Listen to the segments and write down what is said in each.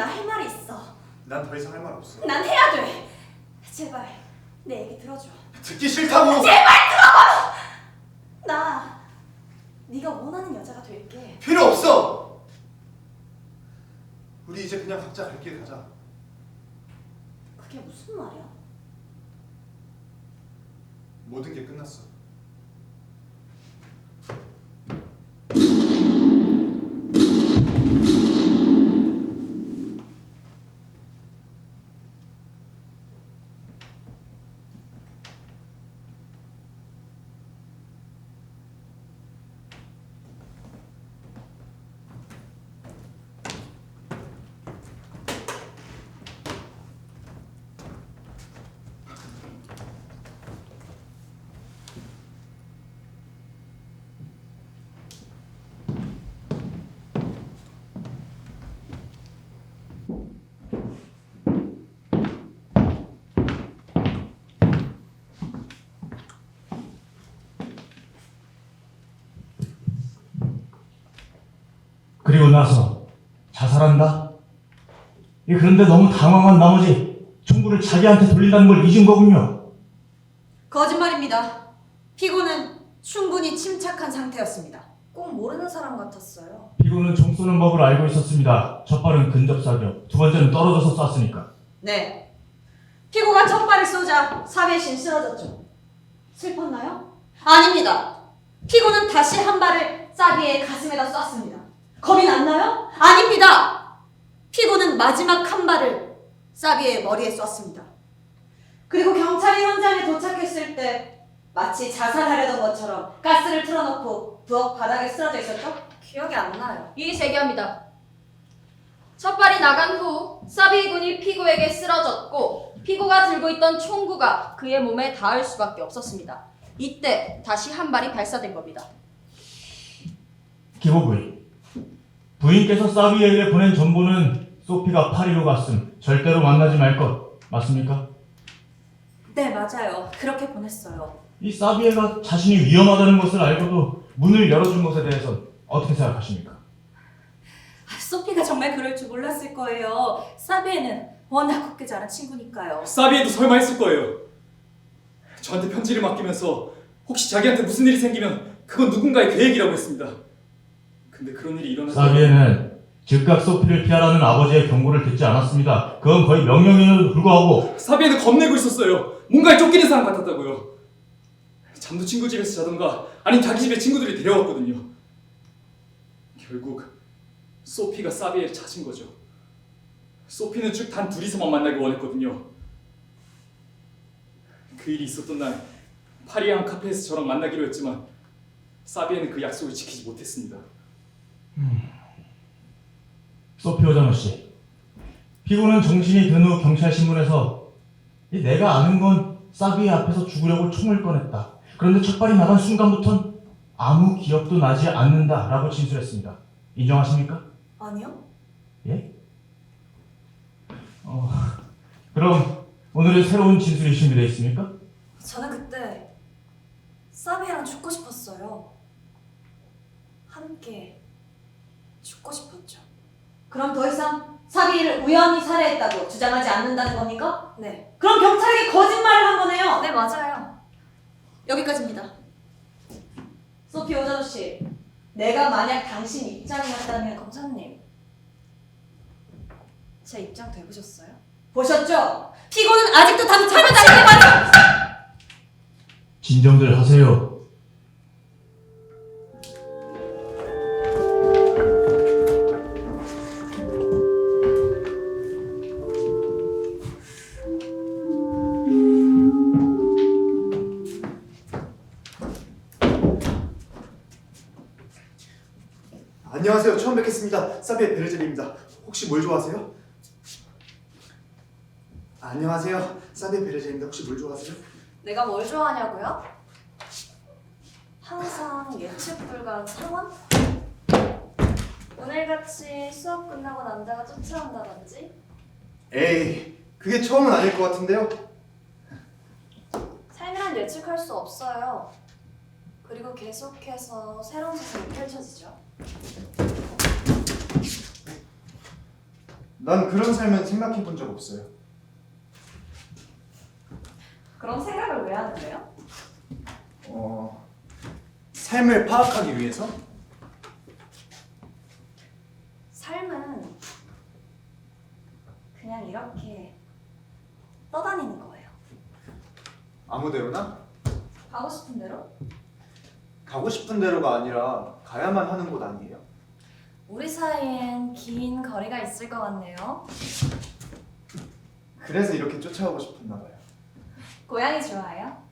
나 할 말이 있어. 난 더 이상 할 말 없어. 난 해야 돼. 제발 내 얘기 들어줘. 듣기 싫다고! 제발 들어봐! 나 네가 원하는 여자가 될게. 필요 없어! 우리 이제 그냥 각자 갈 길 가자. 그게 무슨 말이야? 모든 게 끝났어. 그리고 나서 자살한다? 그런데 너무 당황한 나머지 총구를 자기한테 돌린다는 걸 잊은 거군요. 거짓말입니다. 피고는 충분히 침착한 상태였습니다. 꼭 모르는 사람 같았어요. 피고는 총 쏘는 법을 알고 있었습니다. 첫 발은 근접사격, 두 번째는 떨어져서 쐈으니까. 네. 피고가 첫 발을 쏘자 사배신 쓰러졌죠. 슬펐나요? 아닙니다. 피고는 다시 한 발을 사비의 가슴에다 쐈습니다. 겁이 났나요? 아닙니다. 피고는 마지막 한 발을 사비의 머리에 쐈습니다. 그리고 경찰이 현장에 도착했을 때 마치 자살하려던 것처럼 가스를 틀어놓고 부엌 바닥에 쓰러져 있었죠? 기억이 안 나요. 이의 제기합니다. 첫 발이 나간 후 사비 군이 피고에게 쓰러졌고 피고가 들고 있던 총구가 그의 몸에 닿을 수밖에 없었습니다. 이때 다시 한 발이 발사된 겁니다. 기보 부인. 부인께서 사비에게 보낸 정보는 소피가 파리로 갔음, 절대로 만나지 말 것, 맞습니까? 네, 맞아요. 그렇게 보냈어요. 이 사비에가 자신이 위험하다는 것을 알고도 문을 열어준 것에 대해서 어떻게 생각하십니까? 소피가 정말 그럴 줄 몰랐을 거예요. 사비에는 워낙 곱게 자란 친구니까요. 사비에도 설마 했을 거예요. 저한테 편지를 맡기면서 혹시 자기한테 무슨 일이 생기면 그건 누군가의 계획이라고 했습니다. 근데 그런 일이 일어나서 사비에는 즉각 소피를 피하라는 아버지의 경고를 듣지 않았습니다. 그건 거의 명령에도 불구하고 사비에는 겁내고 있었어요. 뭔가에 쫓기는 사람 같았다고요. 잠도 친구 집에서 자던가 아니면 자기 집에 친구들이 데려왔거든요. 결국 소피가 사비에를 찾은 거죠. 소피는 쭉 단 둘이서만 만나기 원했거든요. 그 일이 있었던 날 파리의 한 카페에서 저랑 만나기로 했지만 사비에는 그 약속을 지키지 못했습니다. 소피 오자노 씨, 피고는 정신이 든 후 경찰 신문에서 내가 아는 건 사비의 앞에서 죽으려고 총을 꺼냈다. 그런데 첫 발이 나간 순간부턴 아무 기억도 나지 않는다라고 진술했습니다. 인정하십니까? 아니요? 예? 그럼 오늘의 새로운 진술이 준비되어 있습니까? 저는 그때 사비랑 죽고 싶었어요. 함께 죽고 싶었죠. 그럼 더 이상 사비를 우연히 살해했다고 주장하지 않는다는 겁니까? 네. 그럼 경찰에게 거짓말을 한 거네요. 네, 맞아요. 여기까지입니다. 소피 오자노 씨, 내가 만약 당신 입장이었다면 검사님, 제 입장 돼보셨어요? 보셨죠? 피고는 아직도 당차를 다니게 맞아. 진정들 하세요. 안녕하세요. 처음 뵙겠습니다. 사비의 베르젤입니다. 혹시 뭘 좋아하세요? 안녕하세요. 사비의 베르젤입니다. 혹시 뭘 좋아하세요? 내가 뭘 좋아하냐고요? 항상 예측 불가한 상황? 오늘같이 수업 끝나고 남자가 쫓아온다든지? 에이, 그게 처음은 아닐 것 같은데요? 삶이란 예측할 수 없어요. 그리고 계속해서 새로운 세상이 펼쳐지죠. 난 그런 삶은 생각해 본 적 없어요. 그럼 생각을 왜 하는데요? 삶을 파악하기 위해서? 삶은 그냥 이렇게 떠다니는 거예요. 아무데로나? 가고 싶은 대로? 가고 싶은 데로가 아니라 가야만 하는 곳 아니에요? 우리 사이엔 긴 거리가 있을 것 같네요. 그래서 이렇게 쫓아가고 싶었나 봐요. 고양이 좋아해요?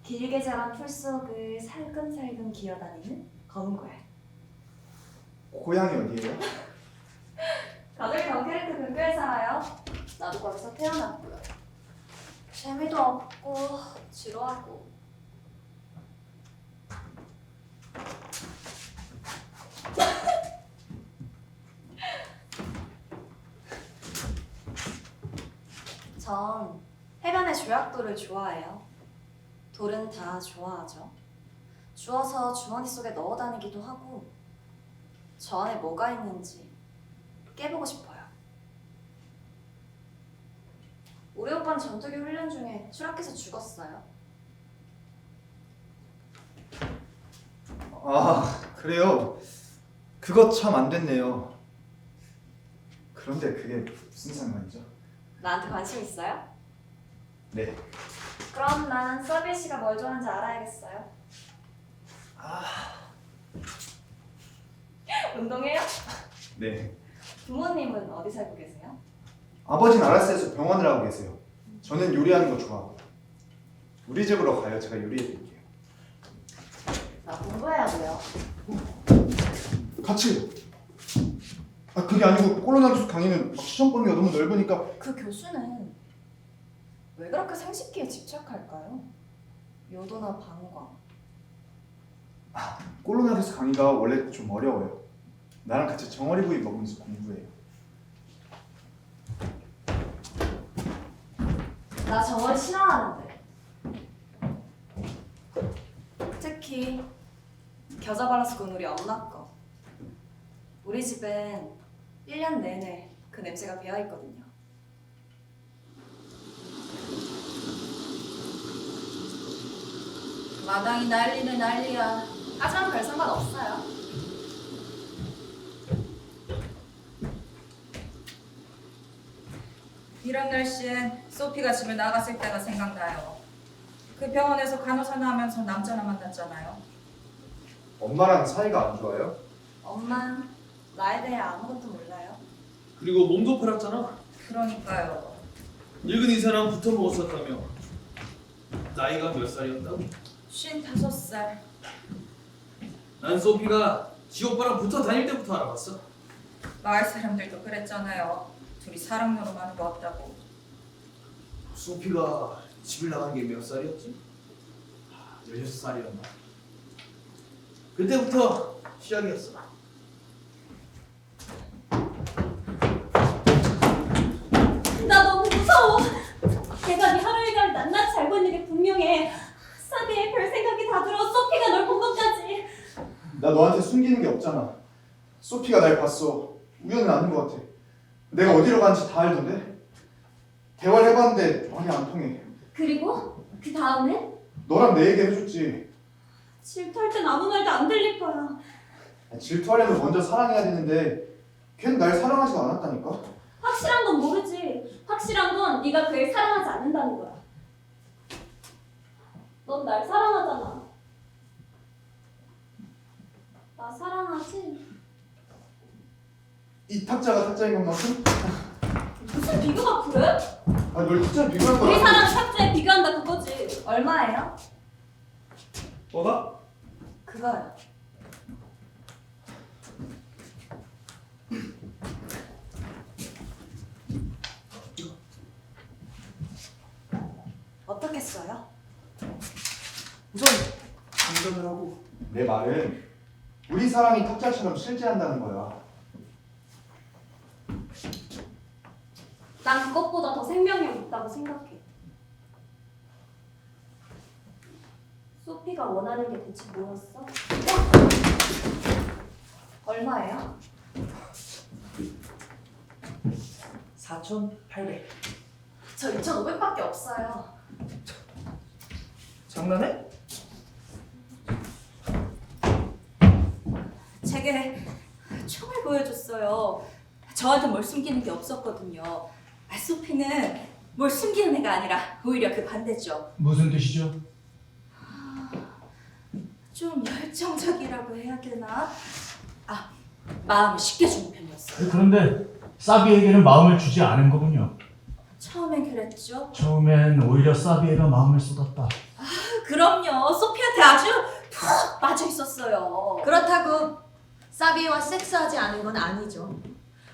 길게 자란 풀 속을 살금살금 기어다니는 검은 고양이. 고향이 어디예요? 가족이 덩케르트 근교에 살아요. 나도 거기서 태어났고요. 재미도 없고 지루하고. 전 해변의 조약돌을 좋아해요. 돌은 다 좋아하죠. 주워서 주머니 속에 넣어 다니기도 하고 저 안에 뭐가 있는지 깨보고 싶어요. 우리 오빠는 전투기 훈련 중에 추락해서 죽었어요. 아, 그래요? 그거 참 안 됐네요. 그런데 그게 무슨 상관이죠? 나한테 관심 있어요? 네. 그럼 난 서비 씨가 뭘 좋아하는지 알아야겠어요. 운동해요? 네. 부모님은 어디 살고 계세요? 아버지는 아라스에서 병원을 하고 계세요. 저는 요리하는 거 좋아하고. 우리 집으로 가요. 제가 요리해 드릴게요. 나 공부해야 돼요. 같이. 그게 아니고 콜로나비스 강의는 시험 범위가 너무 넓으니까. 그 교수는 왜 그렇게 생식기에 집착할까요? 요도나 방광. 콜로나비스 강의가 원래 좀 어려워요. 나랑 같이 정어리 구이 먹으면서 공부해요. 나 정말 싫어하는데. 특히 겨자 발라스 군우리 엄마 거. 우리 집엔 1년 내내 그 냄새가 배어있거든요. 마당이 난리는 난리야. 하지만 별 상관 없어요. 이런 날씨엔 소피가 집에 나갔을 때가 생각나요. 그 병원에서 간호사나 하면서 남자나 만났잖아요. 엄마랑 사이가 안 좋아요? 엄마 나에 대해 아무것도 몰라요. 그리고 몸도 팔았잖아. 그러니까요. 늙은 이사랑 붙어 먹었었다며. 나이가 몇 살이었다고? 55살. 난 소피가 지 오빠랑 붙어 다닐 때부터 알아봤어. 마을 사람들도 그랬잖아요. 둘이 사랑 노름하는 거 같다고. 소피가 집을 나간 게 몇 살이었지? 16살이었나? 그때부터 시작이었어. 나 너무 무서워. 대감이 하루 일과를 낱낱이 알고 있는 게 분명해. 사비의 별 생각이 다 들어. 소피가 널 본 것까지. 나 너한테 숨기는 게 없잖아. 소피가 날 봤어. 우연은 아닌 것 같아. 내가 어디로 가는지 다 알던데? 대화를 해봤는데 말이 안 통해. 그리고 그 다음에 너랑 내 얘기 해줬지. 질투할 땐 아무 말도 안 들릴 거야. 질투하려면 먼저 사랑해야 되는데 걔는 날 사랑하지도 않았다니까? 확실한 건 모르지. 확실한 건 네가 그를 사랑하지 않는다는 거야. 넌 날 사랑하잖아. 나 사랑하지? 이 탁자가 탁자인 것만큼? 무슨 비교가 그래? 널 탁자에 비교한 우리 거야. 사랑 삭제에 비교한다 그거지. 얼마예요? 뭐가? 그거요. 어떻게 써요? 우선 감정을 하고. 내 말은 우리 사랑이 탁자처럼 실제한다는 거야. 난 그것보다 더 생명력 있다고 생각해. 소피가 원하는 게 대체 뭐였어? 얼마예요? 4,800. 저 2,500밖에 없어요. 장난해? 제게 총을 보여줬어요. 저한테 뭘 숨기는 게 없었거든요. 소피는 뭘 숨기는 애가 아니라 오히려 그 반대죠. 무슨 뜻이죠? 좀 열정적이라고 해야 되나? 마음을 쉽게 주는 편이었어요. 그런데 사비에게는 마음을 주지 않은 거군요. 처음엔 그랬죠. 처음엔 오히려 사비에가 마음을 쏟았다. 그럼요. 소피한테 아주 푹 빠져 있었어요. 그렇다고 사비와 섹스하지 않은 건 아니죠.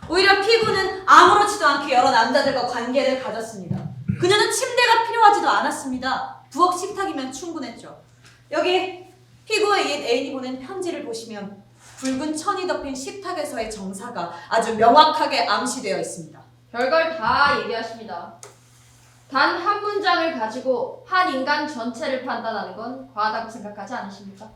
오히려 피고는 아무렇지도 않게 여러 남자들과 관계를 가졌습니다. 그녀는 침대가 필요하지도 않았습니다. 부엌 식탁이면 충분했죠. 여기 피고의 옛 애인이 보낸 편지를 보시면 붉은 천이 덮인 식탁에서의 정사가 아주 명확하게 암시되어 있습니다. 별걸 다 얘기하십니다. 단 한 문장을 가지고 한 인간 전체를 판단하는 건 과하다고 생각하지 않으십니까?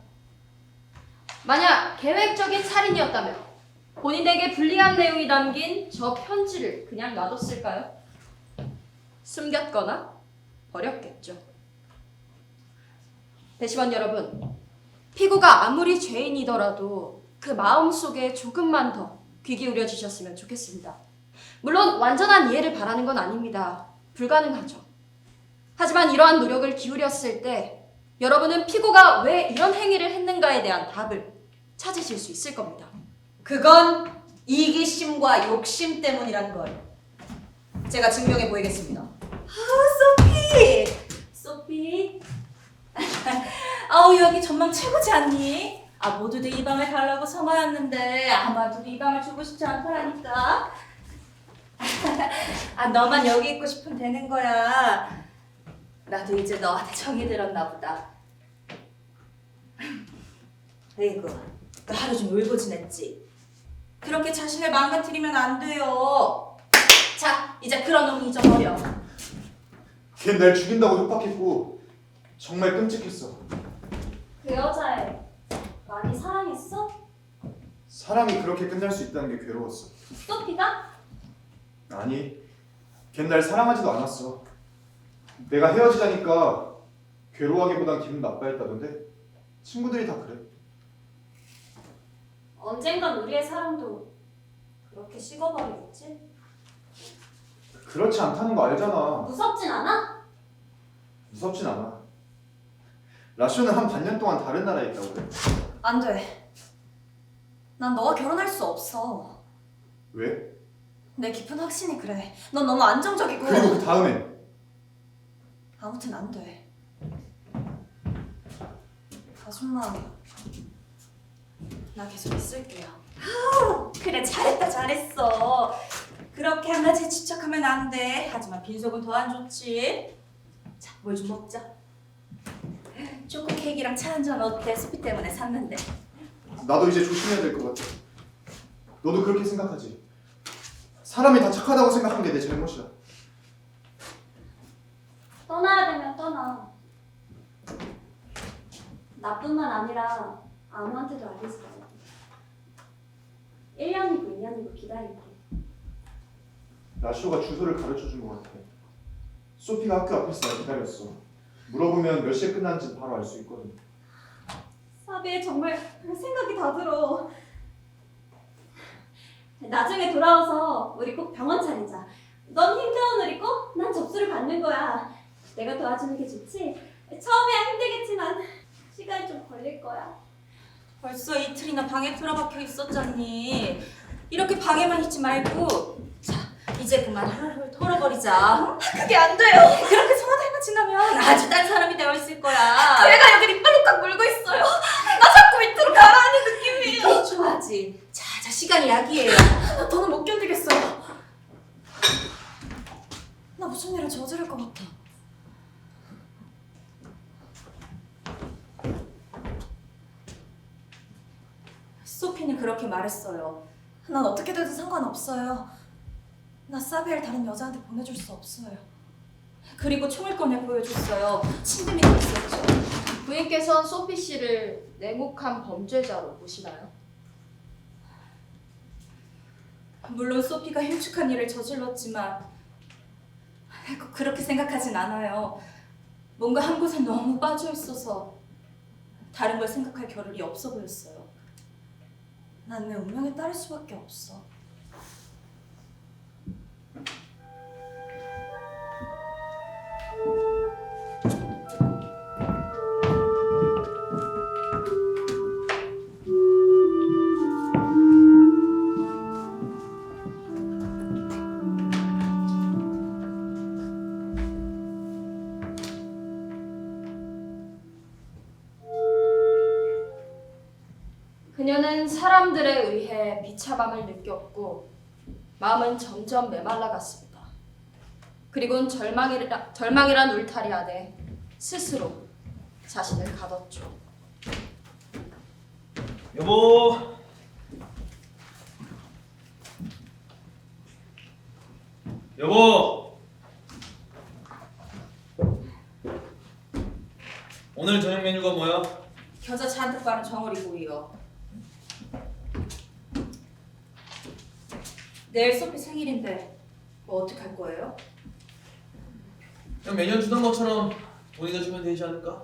만약 계획적인 살인이었다면 본인에게 불리한 내용이 담긴 저 편지를 그냥 놔뒀을까요? 숨겼거나 버렸겠죠. 배심원 여러분, 피고가 아무리 죄인이더라도 그 마음속에 조금만 더 귀 기울여 주셨으면 좋겠습니다. 물론 완전한 이해를 바라는 건 아닙니다. 불가능하죠. 하지만 이러한 노력을 기울였을 때 여러분은 피고가 왜 이런 행위를 했는가에 대한 답을 찾으실 수 있을 겁니다. 그건 이기심과 욕심 때문이라는 걸 제가 증명해 보이겠습니다. 소피. 아우 여기 전망 최고지 않니? 모두들 이 방을 달라고 성화였는데 아마도 이 방을 주고 싶지 않더라니까. 너만 여기 있고 싶으면 되는 거야. 나도 이제 너한테 정이 들었나 보다. 에이구, 너 하루 좀 울고 지냈지? 그렇게 자신을 망가뜨리면 안 돼요. 자, 이제 그런 놈 잊어버려. 걘 날 죽인다고 협박했고 정말 끔찍했어. 그 여자애 많이 사랑했어? 사랑이 그렇게 끝날 수 있다는 게 괴로웠어. 소피가? 아니, 걘 날 사랑하지도 않았어. 내가 헤어지자니까 괴로워하기보단 기분 나빠했다던데 친구들이 다 그래. 언젠간 우리의 사랑도 그렇게 식어버리겠지? 그렇지 않다는 거 알잖아. 무섭진 않아? 무섭진 않아. 라쇼는 한 반년 동안 다른 나라에 있다고 그래. 안 돼. 난 너와 결혼할 수 없어. 왜? 내 깊은 확신이 그래. 넌 너무 안정적이고. 그리고 그 다음엔 아무튼 안 돼. 아줌마, 나 계속 있을게요. 그래 잘했어. 그렇게 한 가지 집착하면 안 돼. 하지만 빈속은 더 안 좋지. 자, 뭘 좀 먹자. 초코 케이크랑 차 한잔 어때? 소피 때문에 샀는데. 나도 이제 조심해야 될 것 같아. 너도 그렇게 생각하지? 사람이 다 착하다고 생각한 게 내 잘못이야. 떠나야 되면 떠나. 나뿐만 아니라 아무한테도 알리지 마. 1년이고 2년이고 기다릴게. 라쇼가 주소를 가르쳐준 것 같아. 소피가 학교 앞에서 날 기다렸어. 물어보면 몇 시에 끝났는지 바로 알 수 있거든. 사비에 정말 생각이 다 들어. 나중에 돌아와서 우리 꼭 병원 차리자. 넌 힘겨운 우리 꼭, 난 접수를 받는 거야. 내가 도와주는 게 좋지? 처음이야 힘들겠지만 시간이 좀 걸릴 거야. 벌써 이틀이나 방에 틀어박혀 있었잖니. 이렇게 방에만 있지 말고. 자, 이제 그만 헐헐 털어버리자. 그게 안 돼요. 그렇게 성화달만 지나면 아주 딴 사람이 되어 있을 거야. 내가 여기 리빨리꽉 물고 있어요. 나 자꾸 밑으로 가라앉는 느낌이에요. 이게 좋아하지. 자, 시간이 약이에요. 더는 못 견디겠어요. 나 무슨 일을 저지를 것 같아. 소피는 그렇게 말했어요. 난 어떻게 돼도 상관없어요. 나 사비를 다른 여자한테 보내줄 수 없어요. 그리고 총을 꺼내 보여줬어요. 침대 밑에 있었죠. 부인께서 소피 씨를 냉혹한 범죄자로 보시나요? 물론 소피가 흉측한 일을 저질렀지만 꼭 그렇게 생각하진 않아요. 뭔가 한 곳에 너무 빠져 있어서 다른 걸 생각할 겨를이 없어 보였어요. 난 내 운명에 따를 수밖에 없어. 그녀는 사람들에 의해 비참함을 느꼈고 마음은 점점 메말라갔습니다. 그리고는 절망이란 울타리 안에 스스로 자신을 가뒀죠. 여보. 여보. 오늘 저녁 메뉴가 뭐야? 겨자 잔뜩 바른 정어리구이요. 내일 소피 생일인데 뭐 어떻게 할 거예요? 그냥 매년 주던 것처럼 돈이나 주면 되지 않을까?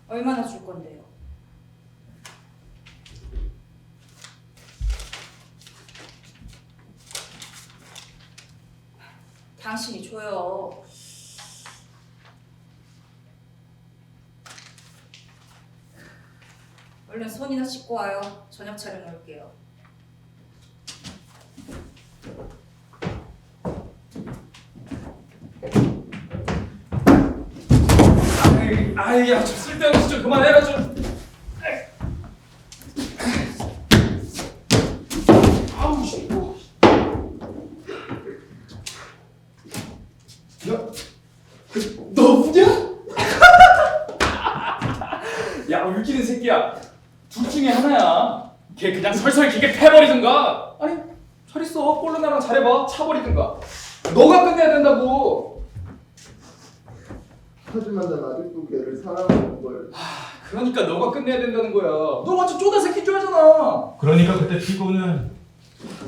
얼마나 줄 건데요? 당신이 줘요. 얼른 손이나 씻고 와요. 저녁 차려 놓을게요. 아이, 야, 좀 쓸데없는 짓 좀 그만해라 좀. 아우, 씨. 너 우냐? 야, 웃기는 새끼야. 둘 중에 하나야. 걔 그냥 설설 기계 패버리든가. 아니, 잘 있어. 볼로나랑 잘해봐. 차버리든가. 너가 끝내야 된다고. 하지만 난 아직도 걔를 사랑하는 걸. 그러니까 너가 끝내야 된다는 거야. 너 완전 쪼다 새끼 줘야잖아. 그러니까 그때 피고는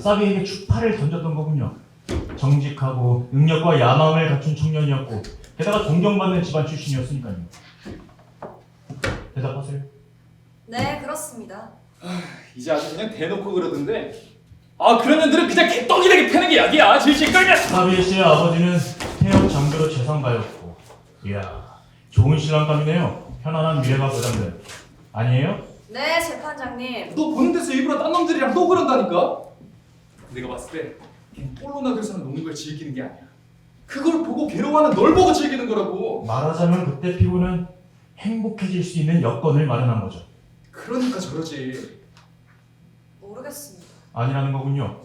사비에게 추파를 던졌던 거군요. 정직하고 능력과 야망을 갖춘 청년이었고 게다가 존경받는 집안 출신이었으니까요. 대답하세요. 네, 그렇습니다. 이제 아주 그냥 대놓고 그러던데. 아, 그런 년들은 그냥 개떡이되게 패는 게 약이야. 질질 끌면. 사비에 씨의 아버지는 태역 장교로 재상가였고, 이야, 좋은 신랑감이네요. 편안한 미래가 보장된. 아니에요? 네, 재판장님. 너 보는 데서 일부러 딴 놈들이랑 또 그런다니까. 내가 봤을 때 걔는 볼로나들서는 노는 걸 즐기는 게 아니야. 그걸 보고 괴로워하는 널 보고 즐기는 거라고. 말하자면 그때 피고는 행복해질 수 있는 여건을 마련한 거죠. 그러니까 저러지. 모르겠습니다. 아니라는 거군요.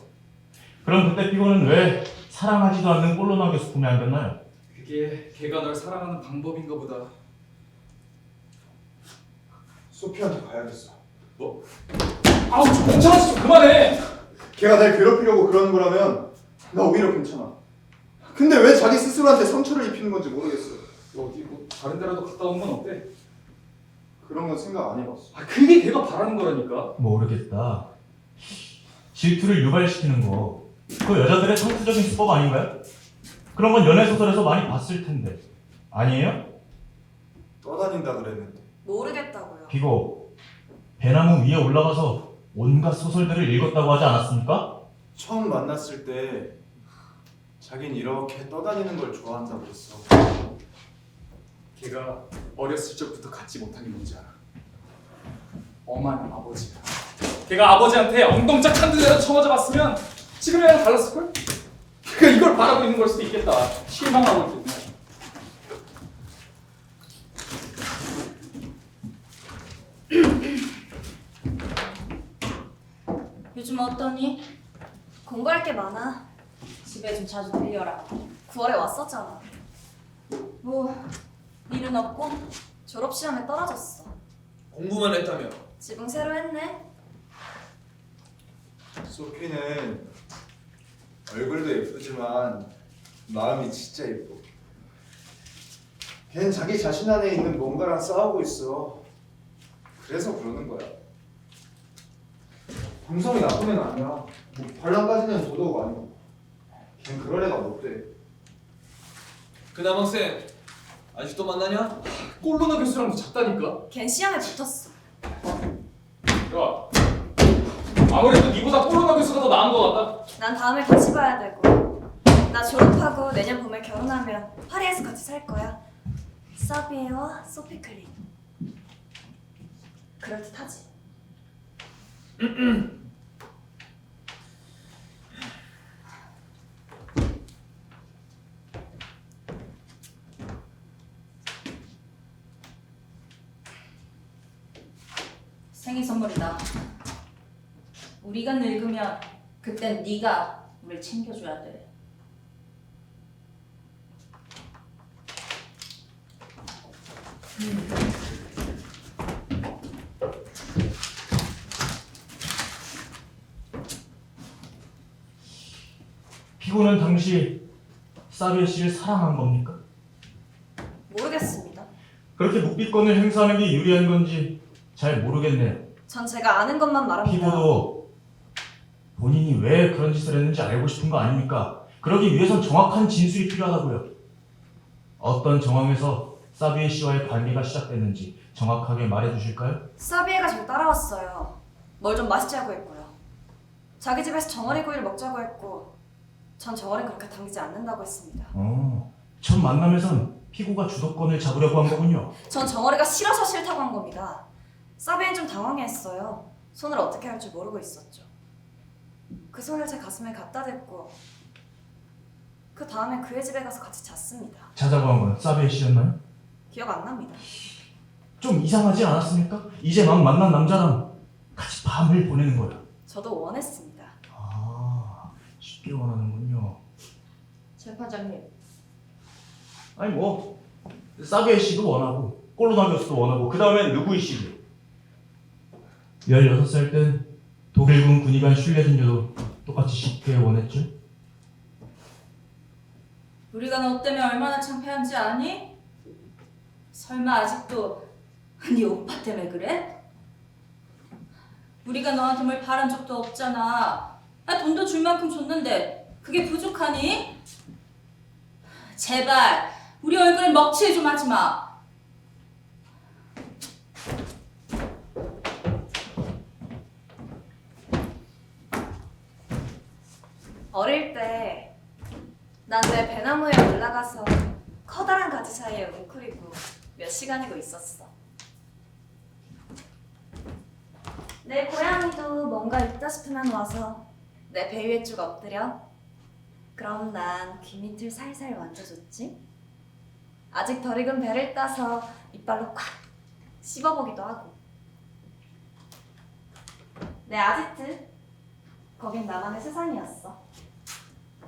그럼 그때 피고는 왜 사랑하지도 않는 꼴로나게 소품에 안겼나요? 그게 걔가 널 사랑하는 방법인가 보다. 소피한테 가야겠어. 뭐? 아우, 좀 멍청한 짓 좀 그만해. 걔가 날 괴롭히려고 그러는 거라면 나 오히려 괜찮아. 근데 왜 자기 스스로한테 상처를 입히는 건지 모르겠어. 너 어디 뭐 다른 데라도 갔다 오는 건 어때? 그런 건 생각 안 해봤어. 아, 그게 걔가 바라는 거라니까. 모르겠다. 질투를 유발시키는 거, 그 여자들의 상투적인 수법 아닌가요? 그런 건 연애소설에서 많이 봤을 텐데. 아니에요? 떠다닌다 그랬는데. 모르겠다고요. 비고, 배나무 위에 올라가서 온갖 소설들을 읽었다고 하지 않았습니까? 처음 만났을 때 자긴 이렇게 떠다니는 걸 좋아한다고 했어. 걔가 어렸을 적부터 갖지 못한 게 뭔지 알아? 엄한 아버지야. 걔가 아버지한테 엉덩짝 한두 대로 쳐맞아 봤으면 지금이랑 달랐을걸? 걔가 이걸 바라고 있는 걸 수도 있겠다. 실망하고 있겠네. 요즘 어떠니? 공부할 게 많아. 집에 좀 자주 들려라. 9월에 왔었잖아. 뭐 일은 없고? 졸업시험에 떨어졌어. 공부만 했다며. 지금 새로 했네. 소피는 얼굴도 예쁘지만 마음이 진짜 예뻐. 걔는 자기 자신 안에 있는 뭔가랑 싸우고 있어. 그래서 그러는 거야. 감성이 나쁜 애는 아니야. 뭐 반란까지는 도도가 아니고 걘 그럴 애가 못 돼. 그 남학생 아직도 만나냐? 꼴로나 교수랑도 작다니까. 걘 시험에 붙었어. 야, 아무래도 니보다 꼴로나 교수가 더 나은 것 같다. 난 다음에 같이 봐야 되고. 나 졸업하고 내년 봄에 결혼하면 파리에서 같이 살 거야. 서비에와 소피클린. 그럴듯하지? 생일 선물이다. 우리가 늙으면 그땐 네가 우릴 챙겨줘야 돼. 피고는 당시 사비에 씨를 사랑한 겁니까? 모르겠습니다. 그렇게 묵비권을 행사하는 게 유리한 건지 잘 모르겠네요. 전 제가 아는 것만 말합니다. 피고도 본인이 왜 그런 짓을 했는지 알고 싶은 거 아닙니까? 그러기 위해선 정확한 진술이 필요하다고요. 어떤 정황에서 사비에 씨와의 관계가 시작됐는지 정확하게 말해주실까요? 사비에가 절 따라왔어요. 뭘 좀 마시자고 했고요. 자기 집에서 정어리 구이를 먹자고 했고 전 정어리 그렇게 당기지 않는다고 했습니다. 첫 만남에선 피고가 주도권을 잡으려고 한 거군요. 전 정어리가 싫어서 싫다고 한 겁니다. 사비엔 좀 당황했어요. 손을 어떻게 할 줄 모르고 있었죠. 그 손을 제 가슴에 갖다 댔고 그 다음에 그의 집에 가서 같이 잤습니다. 자자고 한 건 사비에 씨였나요? 기억 안 납니다. 좀 이상하지 않았습니까? 이제 막 만난 남자랑 같이 밤을 보내는 거야. 저도 원했습니다. 쉽게 원하는군요. 재판장님, 아니 뭐 사비에 씨도 원하고 꼴로나 교수도 원하고 그 다음엔 누구이 씨도. 16살 땐 독일군 군의관 슐레진녀도 똑같이 쉽게 원했죠? 우리가 너 때문에 얼마나 창피한지 아니? 설마 아직도 네 오빠 때문에 그래? 우리가 너한테 뭘 바란 적도 없잖아. 돈도 줄 만큼 줬는데 그게 부족하니? 제발 우리 얼굴에 먹칠 좀 하지 마. 어릴 때 난 내 배나무에 올라가서 커다란 가지 사이에 웅크리고 몇 시간이고 있었어. 내 고양이도 뭔가 있다 싶으면 와서 내 배 위에 쭉 엎드려. 그럼 난 귀 밑을 살살 만져줬지. 아직 덜 익은 배를 따서 이빨로 꽉 씹어보기도 하고. 내 아지트, 거긴 나만의 세상이었어.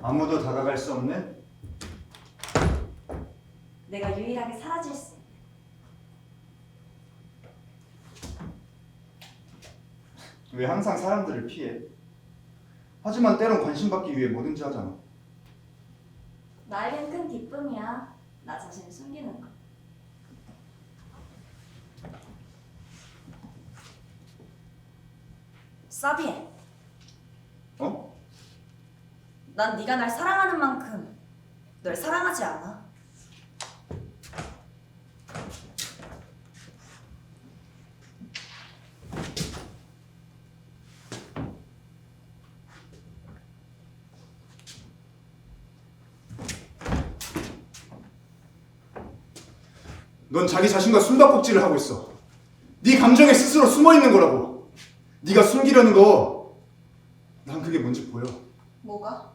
아무도 다가갈 수 없는 내가 유일하게 사라질 수 있는. 왜 항상 사람들을 피해? 하지만 때론 관심받기 위해 뭐든지 하잖아. 나에겐 큰 기쁨이야. 나 자신을 숨기는 거. 사비에. 어? 난 네가 날 사랑하는 만큼 널 사랑하지 않아. 넌 자기 자신과 숨바꼭질을 하고 있어. 네 감정에 스스로 숨어 있는 거라고. 네가 숨기려는 거, 난 그게 뭔지 보여. 뭐가?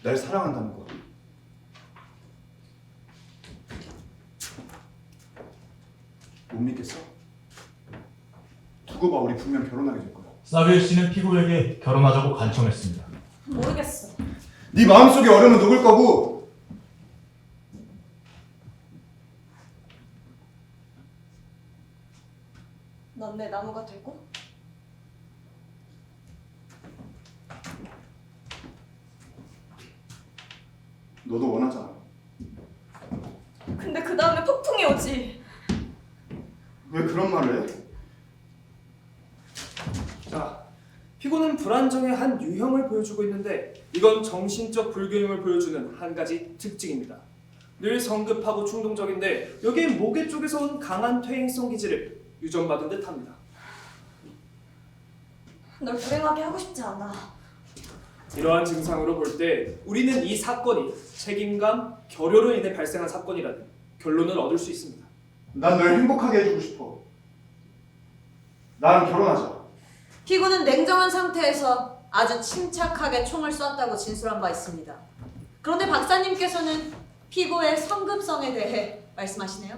날 사랑한다는 거. 못 믿겠어? 두고 봐, 우리 분명 결혼하게 될 거야. 사비에 씨는 피고에게 결혼하자고 간청했습니다. 모르겠어. 네 마음속에 얼음은 녹을 거고 넌 내 나무가 되고 너도 원하잖아. 근데 그 다음에 폭풍이 오지. 왜 그런 말을 해? 자, 피고는 불안정의 한 유형을 보여주고 있는데 이건 정신적 불균형을 보여주는 한 가지 특징입니다. 늘 성급하고 충동적인데 여기에 모계 쪽에서 온 강한 퇴행성 기질을 유전받은 듯합니다. 널 불행하게 하고 싶지 않아. 이러한 증상으로 볼 때 우리는 이 사건이 책임감, 결여로 인해 발생한 사건이라는 결론을 얻을 수 있습니다. 난 널 행복하게 해주고 싶어. 나랑 결혼하자. 피고는 냉정한 상태에서 아주 침착하게 총을 쐈다고 진술한 바 있습니다. 그런데 박사님께서는 피고의 성급성에 대해 말씀하시네요.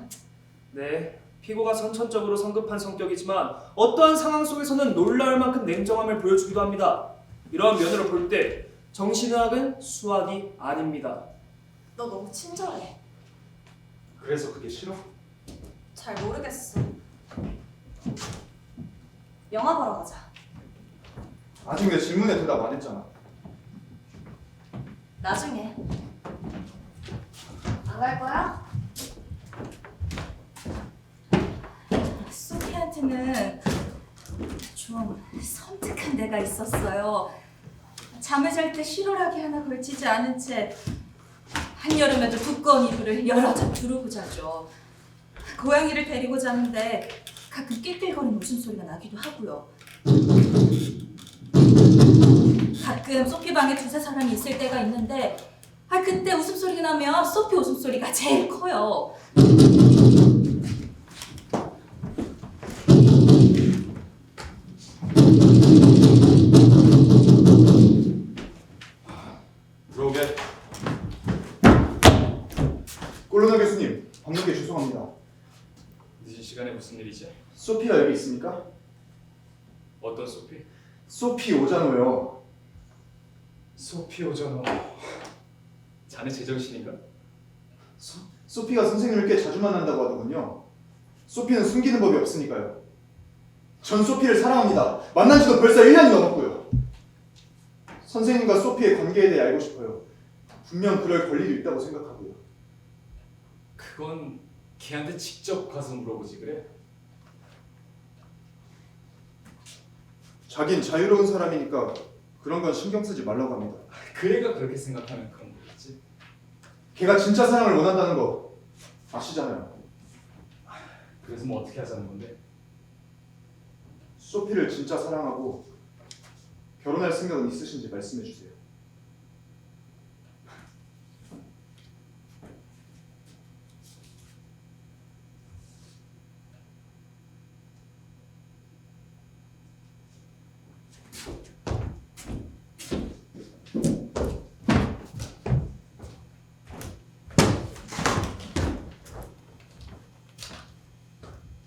네, 피고가 선천적으로 성급한 성격이지만 어떠한 상황 속에서는 놀라울 만큼 냉정함을 보여주기도 합니다. 이러한 면으로 볼 때 정신의학은 수학이 아닙니다. 너 너무 친절해. 그래서 그게 싫어? 잘 모르겠어. 영화 보러 가자. 아직 내 질문에 대답 안 했잖아. 나중에. 안 갈 거야? 소피한테는 좀 섬뜩한 데가 있었어요. 잠을 잘 때 실오라기 하나 걸치지 않은 채 한여름에도 두꺼운 이불을 여러 잡 두르고 자죠. 고양이를 데리고 자는데 가끔 낄낄거리는 웃음소리가 나기도 하고요. 가끔 소피 방에 두세 사람이 있을 때가 있는데 그때 웃음소리가 나면 소피 웃음소리가 제일 커요. 들어오게. 꼴로나 교수님, 밤늦게 죄송합니다. 늦은 시간에 무슨 일이지? 소피가 여기 있습니까? 어떤 소피? 소피 오자노요. 소피 오잖아. 자네 제정신인가? 소피가 선생님을 꽤 자주 만난다고 하더군요. 소피는 숨기는 법이 없으니까요. 전 소피를 사랑합니다. 만난 지도 벌써 1년이 넘었고요. 선생님과 소피의 관계에 대해 알고 싶어요. 분명 그럴 권리도 있다고 생각하고요. 그건 걔한테 직접 가서 물어보지 그래? 자긴 자유로운 사람이니까 그런 건 신경 쓰지 말라고 합니다. 그 애가 그렇게 생각하면 그런 거겠지. 걔가 진짜 사랑을 원한다는 거 아시잖아요. 그래서 뭐 어떻게 하자는 건데? 소피를 진짜 사랑하고 결혼할 생각은 있으신지 말씀해 주세요.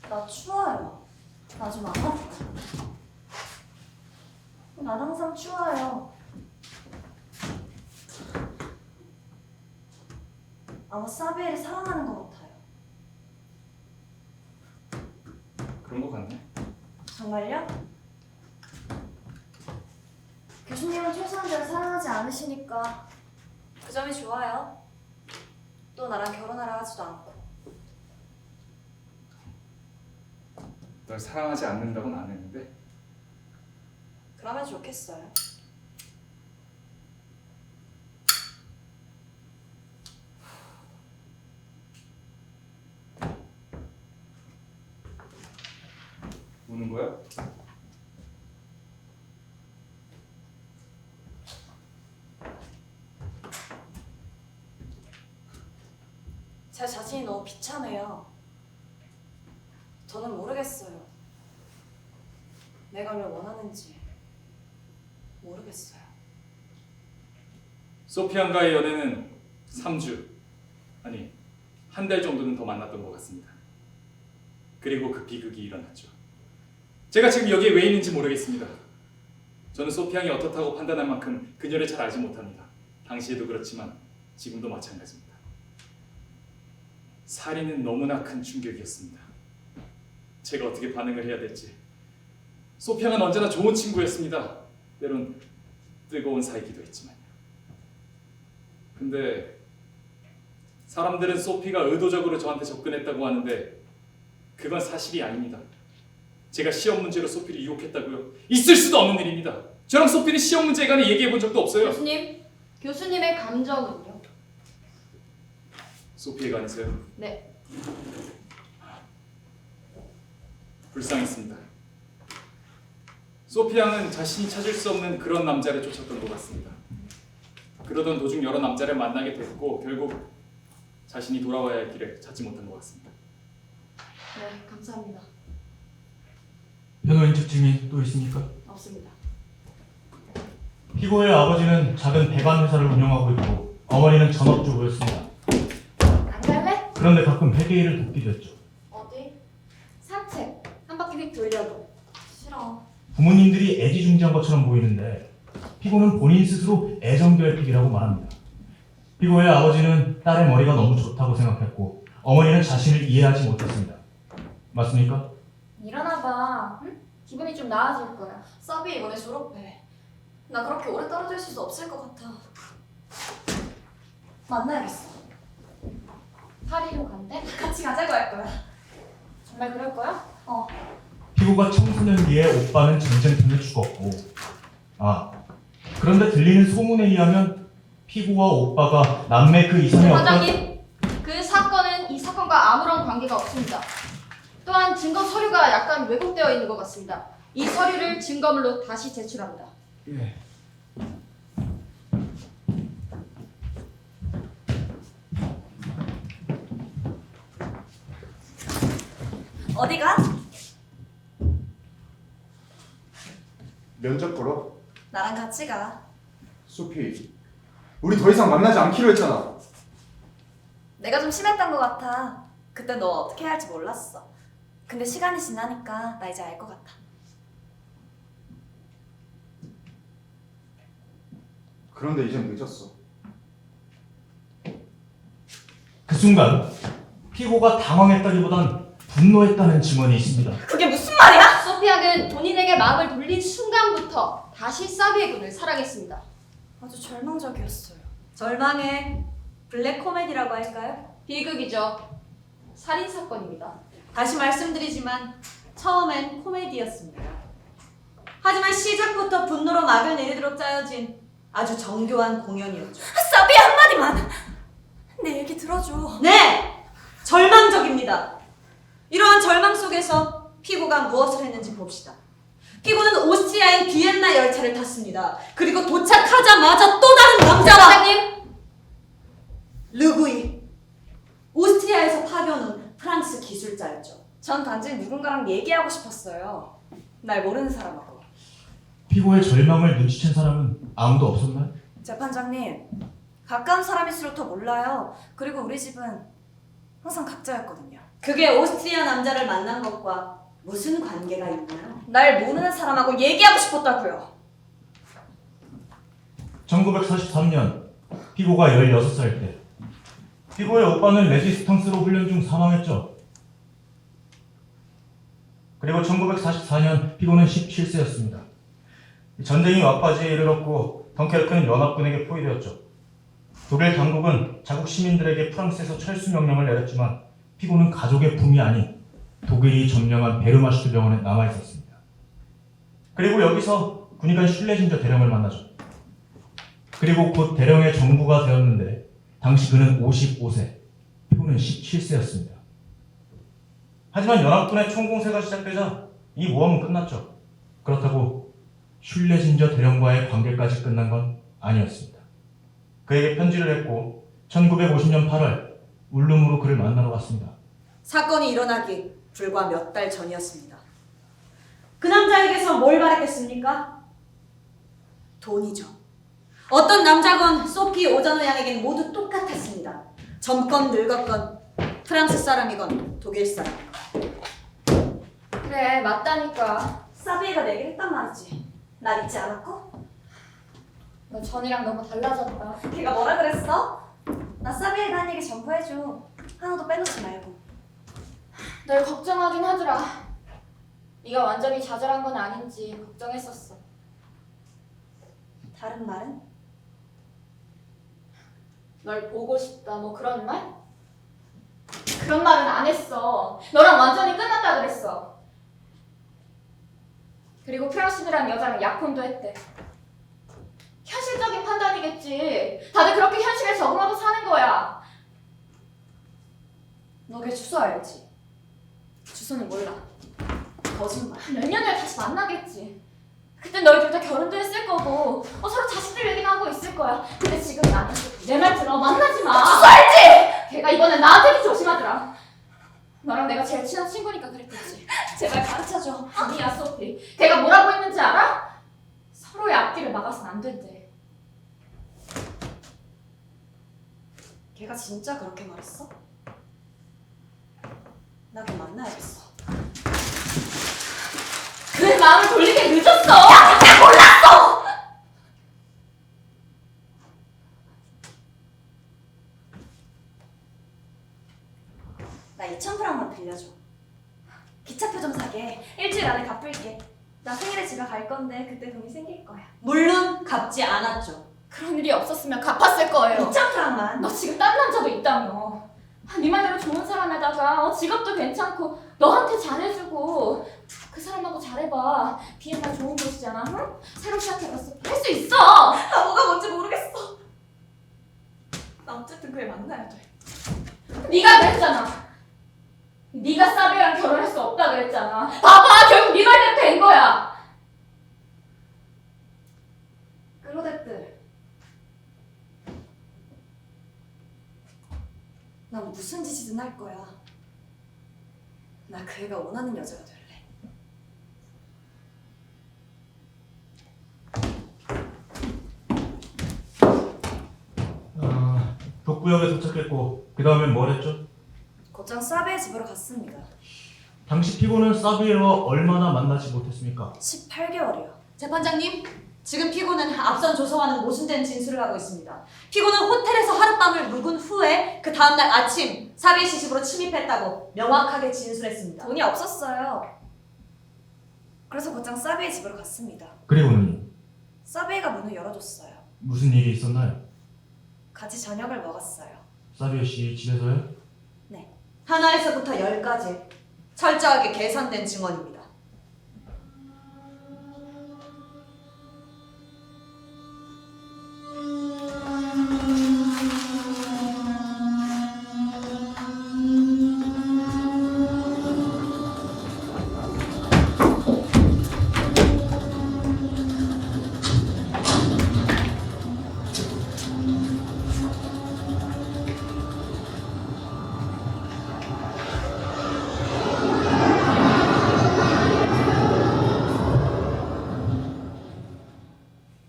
나 추워요. 나 좀 안아줘. 난 항상 추워요. 아마 사비엘을 사랑하는 것 같아요. 그런 거 같네. 정말요? 교수님은 최소한대로 사랑하지 않으시니까 그 점이 좋아요. 또 나랑 결혼하라 하지도 않고. 널 사랑하지 않는다고는 안 했는데 그러면 좋겠어요. 우는 거야? 제 자신이 너무 비참해요. 저는 모르겠어요. 내가 뭘 원하는지 모르겠어요. 소피안과의 연애는 3주, 아니 한 달 정도는 더 만났던 것 같습니다. 그리고 그 비극이 일어났죠. 제가 지금 여기에 왜 있는지 모르겠습니다. 저는 소피안이 어떻다고 판단할 만큼 그녀를 잘 알지 못합니다. 당시에도 그렇지만 지금도 마찬가지입니다. 살인은 너무나 큰 충격이었습니다. 제가 어떻게 반응을 해야 될지. 소피아는 언제나 좋은 친구였습니다. 때론 뜨거운 사이기도 했지만요. 근데 사람들은 소피가 의도적으로 저한테 접근했다고 하는데 그건 사실이 아닙니다. 제가 시험 문제로 소피를 유혹했다고요? 있을 수도 없는 일입니다. 저랑 소피는 시험 문제에 관해 얘기해 본 적도 없어요. 교수님의 감정은요? 소피에 관해서요? 네. 불쌍했습니다. 소피 양은 자신이 찾을 수 없는 그런 남자를 쫓았던 것 같습니다. 그러던 도중 여러 남자를 만나게 됐고 결국 자신이 돌아와야 할 길을 찾지 못한 것 같습니다. 네, 감사합니다. 변호인 측증인 또 있습니까? 없습니다. 피고의 아버지는 작은 배관 회사를 운영하고 있고 어머니는 전업주부였습니다. 안 갈래? 그런데 가끔 회계 일을 돕기도 했죠. 어디? 산책. 한 바퀴 휙 돌려고. 싫어. 부모님들이 애지중지한 것처럼 보이는데 피고는 본인 스스로 애정결핍이라고 말합니다. 피고의 아버지는 딸의 머리가 너무 좋다고 생각했고 어머니는 자신을 이해하지 못했습니다. 맞습니까? 일어나봐. 응? 기분이 좀 나아질 거야. 서비 이번에 졸업해. 나 그렇게 오래 떨어져 있을 수 없을 것 같아. 만나야겠어. 파리로 간대? 같이 가자고 할 거야. 정말 그럴 거야? 어. 피고가 청소년 뒤에 오빠는 전쟁통에 죽었고 그런데 들리는 소문에 의하면 피고와 오빠가 남매 그 이상의 반장님, 그 사건은 이 사건과 아무런 관계가 없습니다. 또한 증거 서류가 약간 왜곡되어 있는 것 같습니다. 이 서류를 증거물로 다시 제출합니다. 예. 어디가? 면접 보러? 나랑 같이 가. 소피, 우리 더 이상 만나지 않기로 했잖아. 내가 좀 심했던 것 같아. 그때 너 어떻게 해야 할지 몰랐어. 근데 시간이 지나니까 나 이제 알 것 같아. 그런데 이젠 늦었어. 그 순간 피고가 당황했다기보단 분노했다는 증언이 있습니다. 그게 무슨 말이야? 소피아는 본인에게 마음을 돌린 순간부터 다시 사비의 군을 사랑했습니다. 아주 절망적이었어요. 절망의 블랙 코미디라고 할까요? 비극이죠. 살인 사건입니다. 다시 말씀드리지만 처음엔 코미디였습니다. 하지만 시작부터 분노로 막을 내리도록 짜여진 아주 정교한 공연이었죠. 서비 한마디만. 내 얘기 들어줘. 네! 절망적입니다. 이러한 절망 속에서 피고가 무엇을 했는지 봅시다. 피고는 오스트리아인 비엔나 열차를 탔습니다. 그리고 도착하자마자 또 다른 남자와 반장님! 르구이, 오스트리아에서 파견 온 프랑스 기술자였죠. 전 단지 누군가랑 얘기하고 싶었어요. 날 모르는 사람하고. 피고의 절망을 눈치챈 사람은 아무도 없었나요? 재판장님, 가까운 사람일수록 더 몰라요. 그리고 우리 집은 항상 각자였거든요. 그게 오스트리아 남자를 만난 것과 무슨 관계가 있나요? 날 모르는 사람하고 얘기하고 싶었다고요. 1943년 피고가 16살 때 피고의 오빠는 레지스탕스로 훈련 중 사망했죠. 그리고 1944년 피고는 17세였습니다. 전쟁이 막바지에 이르렀고 덩케르크는 연합군에게 포위되었죠. 독일 당국은 자국 시민들에게 프랑스에서 철수 명령을 내렸지만 피고는 가족의 품이 아닌 독일이 점령한 베르마슈트 병원에 남아있었습니다. 그리고 여기서 군의관 슐레진저 대령을 만나죠. 그리고 곧 대령의 정부가 되었는데 당시 그는 55세, 피고는 17세였습니다. 하지만 연합군의 총공세가 시작되자 이 모험은 끝났죠. 그렇다고 슐레진저 대령과의 관계까지 끝난 건 아니었습니다. 그에게 편지를 했고 1950년 8월 울룸으로 그를 만나러 갔습니다. 사건이 일어나기 불과 몇 달 전이었습니다. 그 남자에게서 뭘 바랬겠습니까? 돈이죠. 어떤 남자건 소피 오자노 양에겐 모두 똑같았습니다. 젊건 늙었건 프랑스 사람이건 독일 사람이건. 그래, 맞다니까. 사비가 내게 했단 말이지. 날 잊지 않았고? 너 전이랑 너무 달라졌다. 걔가 뭐라 그랬어? 나 사비에게 한 얘기 전부 해줘. 하나도 빼놓지 말고. 널 걱정하긴 하더라. 네가 완전히 좌절한 건 아닌지 걱정했었어. 다른 말은? 널 보고 싶다, 뭐 그런 말? 그런 말은 안 했어. 너랑 완전히 끝났다 그랬어. 그리고 프랑시드라는 여자랑 약혼도 했대. 현실적인 판단이겠지. 다들 그렇게 현실에 적응하고 사는 거야. 너 걔 주소 알지? 주소는 몰라. 거짓말. 몇 년 후에 다시 만나겠지. 그땐 너희 둘 다 결혼도 했을 거고 서로 자식들 얘기나 하고 있을 거야. 근데 지금은 아니야. 내 말 들어. 만나지 마. 주소 알지? 걔가 이번엔 나한테도 조심하더라. 너랑 내가 제일 친한 친구니까 그랬겠지. 제발 가르쳐줘. 아니야, 소피. 걔가 뭐라고 했는지 알아? 서로의 앞길을 막아서는 안 된대. 걔가 진짜 그렇게 말했어? 나 걔 만나야겠어. 그 마음을 돌리게 늦었어. 야, 진짜 몰랐어. 나 2,000프랑만 빌려줘. 기차표 좀 사게. 일주일 안에 갚을게. 나 생일에 집에 갈 건데 그때 돈이 생길 거야. 물론 갚지 않았죠. 그런 일이 없었으면 갚았을 거예요. 2,000프랑만. 너 지금 딴 남자도 있다며. 네 말대로 좋은 사람에다가 직업도 괜찮고 너한테 잘해주고 그 사람하고 잘해봐. 비엔나 좋은 곳이잖아. 응? 새로 시작해봤어. 할 수 있어. 나 뭐가 뭔지 모르겠어. 나 어쨌든 그 애 만나야 돼. 네가 그랬잖아. 네가 사비랑 결혼할 수 없다 그랬잖아. 봐봐, 결국 네 말대로 된 거야. 클로데트. 난 무슨 짓이든 할 거야. 나 그 애가 원하는 여자가 될래. 독구역에 도착했고 그 다음엔 뭘 했죠? 곧장 사베의 집으로 갔습니다. 당시 피고는 사비에와 얼마나 만나지 못했습니까? 18개월이요. 재판장님, 지금 피고는 앞선 조서와는 모순된 진술을 하고 있습니다. 피고는 호텔에서 하룻밤을 묵은 후에 그 다음날 아침 사비의 시집으로 침입했다고 명확하게 진술했습니다. 돈이 없었어요. 그래서 곧장 사베의 집으로 갔습니다. 그리고는요? 사베이가 문을 열어줬어요. 무슨 일이 있었나요? 같이 저녁을 먹었어요. 사비에 씨 집에서요? 하나에서부터 10까지 철저하게 계산된 증언입니다.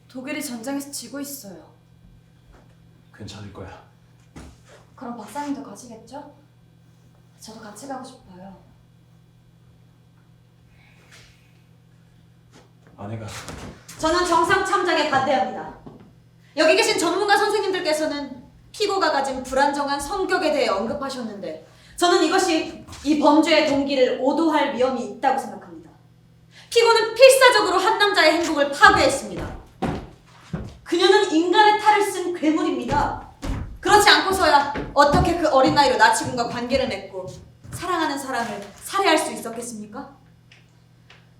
독일이 전쟁에서 지고 있어요. 괜찮을 거야. 그럼 박사님도 가시겠죠? 저도 같이 가고 싶어요. 아내가 저는 정상 참작에 반대합니다. 여기 계신 전문가 선생님들께서는 피고가 가진 불안정한 성격에 대해 언급하셨는데 저는 이것이 이 범죄의 동기를 오도할 위험이 있다고 생각합니다. 피고는 필사적으로 한 남자의 행복을 파괴했습니다. 그녀는 인간의 탈을 쓴 괴물입니다. 그렇지 않고서야 어떻게 그 어린 나이로 나치군과 관계를 맺고 사랑하는 사람을 살해할 수 있었겠습니까?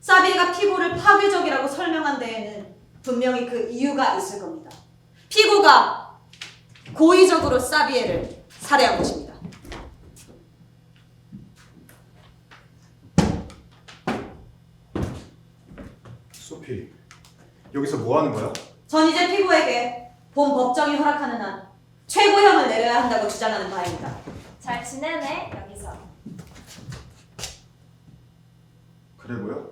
사비에가 피고를 파괴적이라고 설명한 데에는 분명히 그 이유가 있을 겁니다. 피고가 고의적으로 사비에를 살해한 것입니다. 소피, 여기서 뭐 하는 거야? 전 이제 피고에게 본 법정이 허락하는 한 최고형을 내려야 한다고 주장하는 바입니다. 잘 지내네, 여기서. 그래 보여?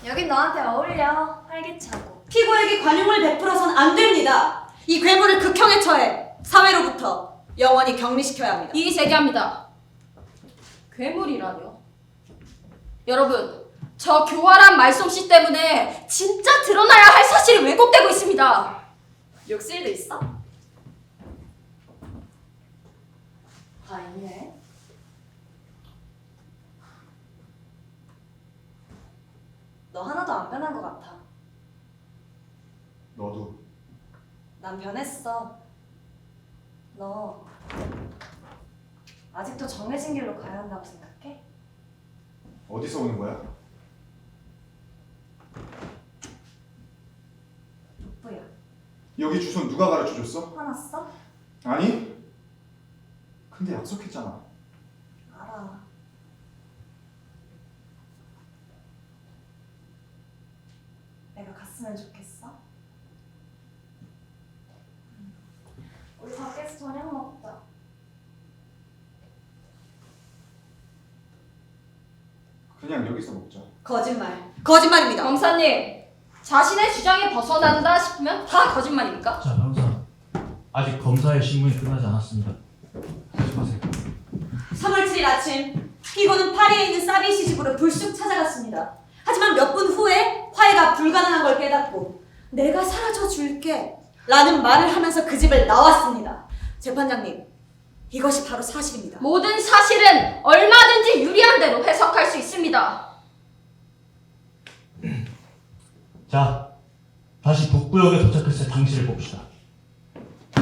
여긴 너한테 어울려. 활기차고. 피고에게 관용을 베풀어선 안 됩니다. 이 괴물을 극형에 처해 사회로부터 영원히 격리시켜야 합니다. 이의 제기합니다. 괴물이라뇨? 여러분, 저 교활한 말솜씨 때문에 진짜 드러나야 할 사실이 왜곡되고 있습니다. 욕실도 있어? 아, 있네. 너 하나도 안 변한 것 같아. 너도. 난 변했어. 너 아직도 정해진 길로 가야 한다고 생각해? 어디서 오는 거야? 여기 주소 누가 가르쳐줬어? 화났어? 아니. 근데 약속했잖아. 알아. 내가 갔으면 좋겠어? 우리 밖에서 저녁 먹자. 그냥 여기서 먹자. 거짓말입니다. 검사님, 자신의 주장에 벗어난다 싶으면 다 거짓말입니까? 자, 변호사. 아직 검사의 신문이 끝나지 않았습니다. 하지 마세요. 3월 7일 아침 피고는 파리에 있는 사비의 시집으로 불쑥 찾아갔습니다. 하지만 몇 분 후에 화해가 불가능한 걸 깨닫고 내가 사라져 줄게 라는 말을 하면서 그 집을 나왔습니다. 재판장님, 이것이 바로 사실입니다. 모든 사실은 얼마든지 유리한 대로 해석할 수 있습니다. 자, 다시 북부역에 도착했을 당시를 봅시다.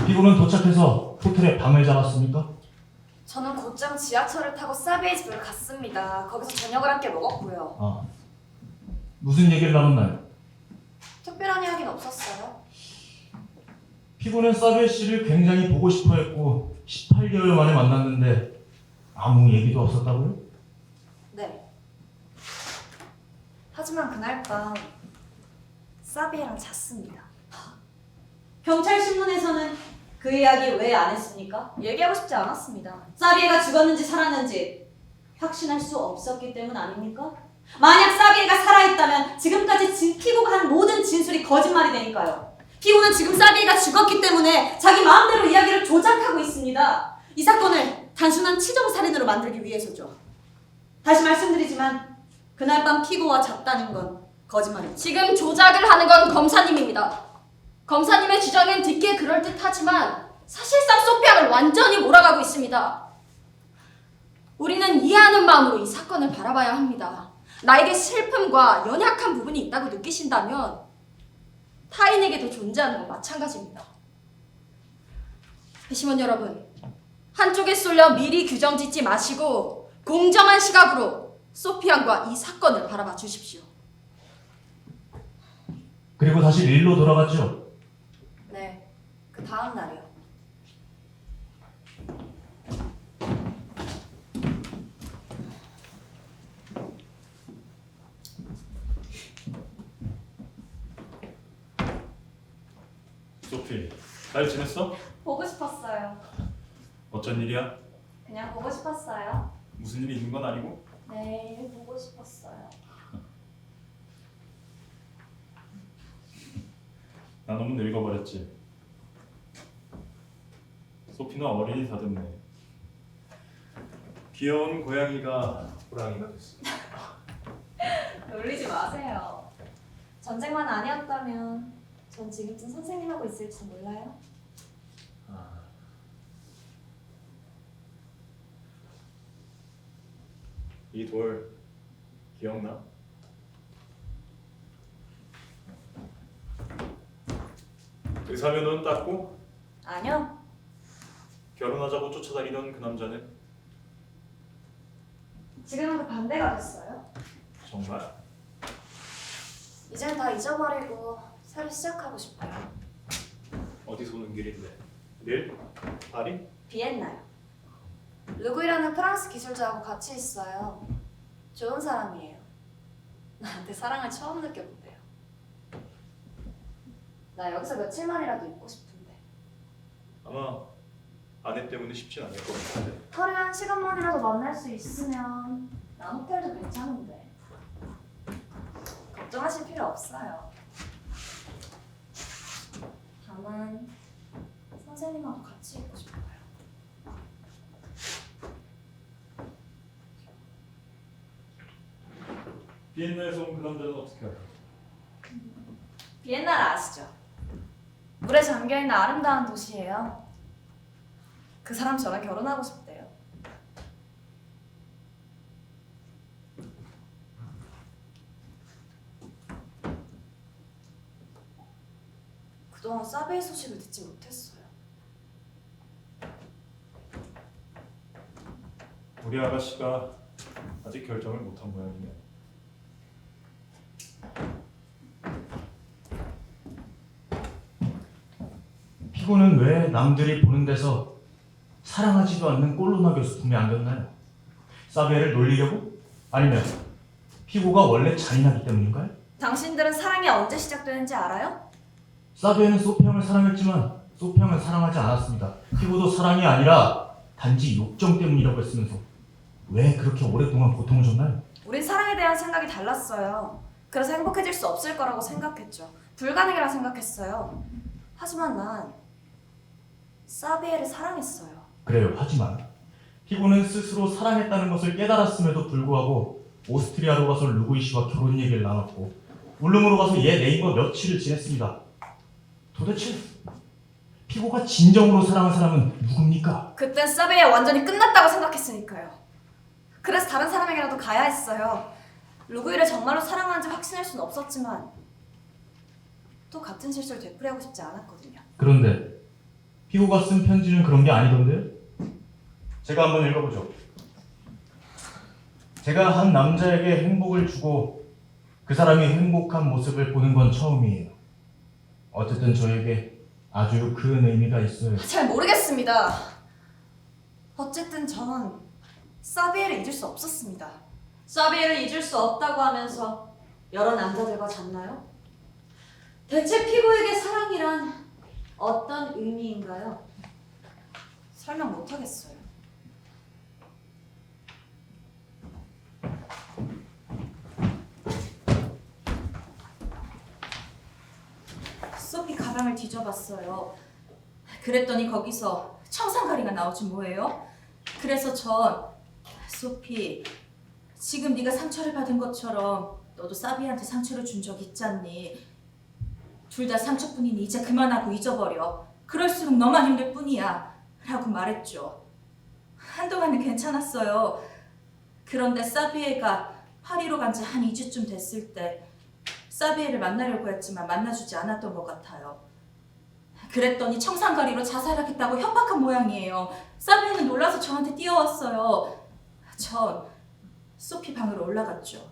피고는 도착해서 호텔에 방을 잡았습니까? 저는 곧장 지하철을 타고 사비의 집을 갔습니다. 거기서 저녁을 함께 먹었고요. 아, 무슨 얘기를 나눴나요? 특별한 이야기는 없었어요. 피고는 사비에 씨를 굉장히 보고 싶어 했고 18개월 만에 만났는데 아무 얘기도 없었다고요? 네. 하지만 그날 밤 사비랑 잤습니다. 경찰 신문에서는 그 이야기 왜 안 했습니까? 얘기하고 싶지 않았습니다. 사비에가 죽었는지 살았는지 확신할 수 없었기 때문 아닙니까? 만약 사비에가 살아있다면 지금까지 피고가 한 모든 진술이 거짓말이 되니까요. 피고는 지금 사비에가 죽었기 때문에 자기 마음대로 이야기를 조작하고 있습니다. 이 사건을 단순한 치정살인으로 만들기 위해서죠. 다시 말씀드리지만 그날 밤 피고와 잤다는 건 거짓말입니다. 지금 조작을 하는 건 검사님입니다. 검사님의 주장은 듣기에 그럴듯하지만 사실상 소피아를 완전히 몰아가고 있습니다. 우리는 이해하는 마음으로 이 사건을 바라봐야 합니다. 나에게 슬픔과 연약한 부분이 있다고 느끼신다면 타인에게도 존재하는 건 마찬가지입니다. 배심원 여러분, 한쪽에 쏠려 미리 규정 짓지 마시고 공정한 시각으로 소피 양과 이 사건을 바라봐 주십시오. 그리고 다시 릴로 돌아갔죠. 네. 그 다음 날이요. 소피, 잘 지냈어? 보고 싶었어요. 어쩐 일이야? 그냥 보고 싶었어요. 무슨 일이 있는 건 아니고? 내일 보고 싶었어요. 나 너무 늙어버렸지. 소피는 어린이 다듬네. 귀여운 고양이가 호랑이가 됐어. 놀리지 마세요. 전쟁만 아니었다면 전 지금쯤 선생님하고 있을지 몰라요. 이 돌 기억나? 의사면허는 땄고 아니요. 결혼하자고 쫓아다니던 그 남자는 지금은 그 반대가 됐어요. 정말? 이젠 다 잊어버리고 새로 시작하고 싶어요. 어디서 오는 길인데? 릴? 파리? 비엔나요. 르구이라는 프랑스 기술자하고 같이 있어요. 좋은 사람이에요. 나한테 사랑을 처음 느껴본대요. 나 여기서 며칠만이라도 있고 싶은데. 아마 아내 때문에 쉽진 않을 것 같은데. 하루에 1시간만이라도 만날 수 있으면 난 호텔도 괜찮은데. 걱정하실 필요 없어요. 다만 선생님하고 같이 있고 싶어요. 비엔나에서 온 그 남자는 어떻게 알아? 비엔나를 아시죠? 물에 잠겨있는 아름다운 도시예요. 그 사람 저랑 결혼하고 싶대요. 그동안 사베의 소식을 듣지 못했어요. 우리 아가씨가 아직 결정을 못한 모양이네. 피고는 왜 남들이 보는 데서 사랑하지도 않는 꼴로나 교수 품에 안겼나요? 사비에를 놀리려고? 아니면 피고가 원래 잔인하기 때문인가요? 당신들은 사랑이 언제 시작되는지 알아요? 사비에는 소피 형을 사랑했지만 소피 형은 사랑하지 않았습니다. 피고도 사랑이 아니라 단지 욕정 때문이라고 했으면서 왜 그렇게 오랫동안 고통을 줬나요? 우린 사랑에 대한 생각이 달랐어요. 그래서 행복해질 수 없을 거라고 생각했죠. 불가능이라 생각했어요. 하지만 난 사비에를 사랑했어요. 그래요. 하지만 피고는 스스로 사랑했다는 것을 깨달았음에도 불구하고 오스트리아로 가서 루구이 씨와 결혼 얘기를 나눴고 울릉으로 가서 얘 네임과 며칠을 지냈습니다. 도대체 피고가 진정으로 사랑한 사람은 누굽니까? 그땐 사비에 완전히 끝났다고 생각했으니까요. 그래서 다른 사람에게라도 가야 했어요. 루구이를 정말로 사랑하는지 확신할 수는 없었지만 또 같은 실수를 되풀이하고 싶지 않았거든요. 그런데 피고가 쓴 편지는 그런 게 아니던데요? 제가 한번 읽어보죠. 제가 한 남자에게 행복을 주고 그 사람이 행복한 모습을 보는 건 처음이에요. 어쨌든 저에게 아주 큰 의미가 있어요. 잘 모르겠습니다. 어쨌든 전 사비에를 잊을 수 없었습니다. 사비에를 잊을 수 없다고 하면서 여러 남자들과 잤나요? 대체 피고에게 사랑이란 어떤 의미인가요? 설명 못하겠어요. 소피 가방을 뒤져봤어요. 그랬더니 거기서 청산가리가 나오지 뭐예요? 그래서 전 소피, 지금 네가 상처를 받은 것처럼 너도 사비한테 상처를 준 적 있잖니. 둘 다 상처뿐이니 이제 그만하고 잊어버려. 그럴수록 너만 힘들 뿐이야. 라고 말했죠. 한동안은 괜찮았어요. 그런데 사비에가 파리로 간 지 한 2주쯤 됐을 때 사비에를 만나려고 했지만 만나주지 않았던 것 같아요. 그랬더니 청산가리로 자살하겠다고 협박한 모양이에요. 사비에는 놀라서 저한테 뛰어왔어요. 전 소피 방으로 올라갔죠.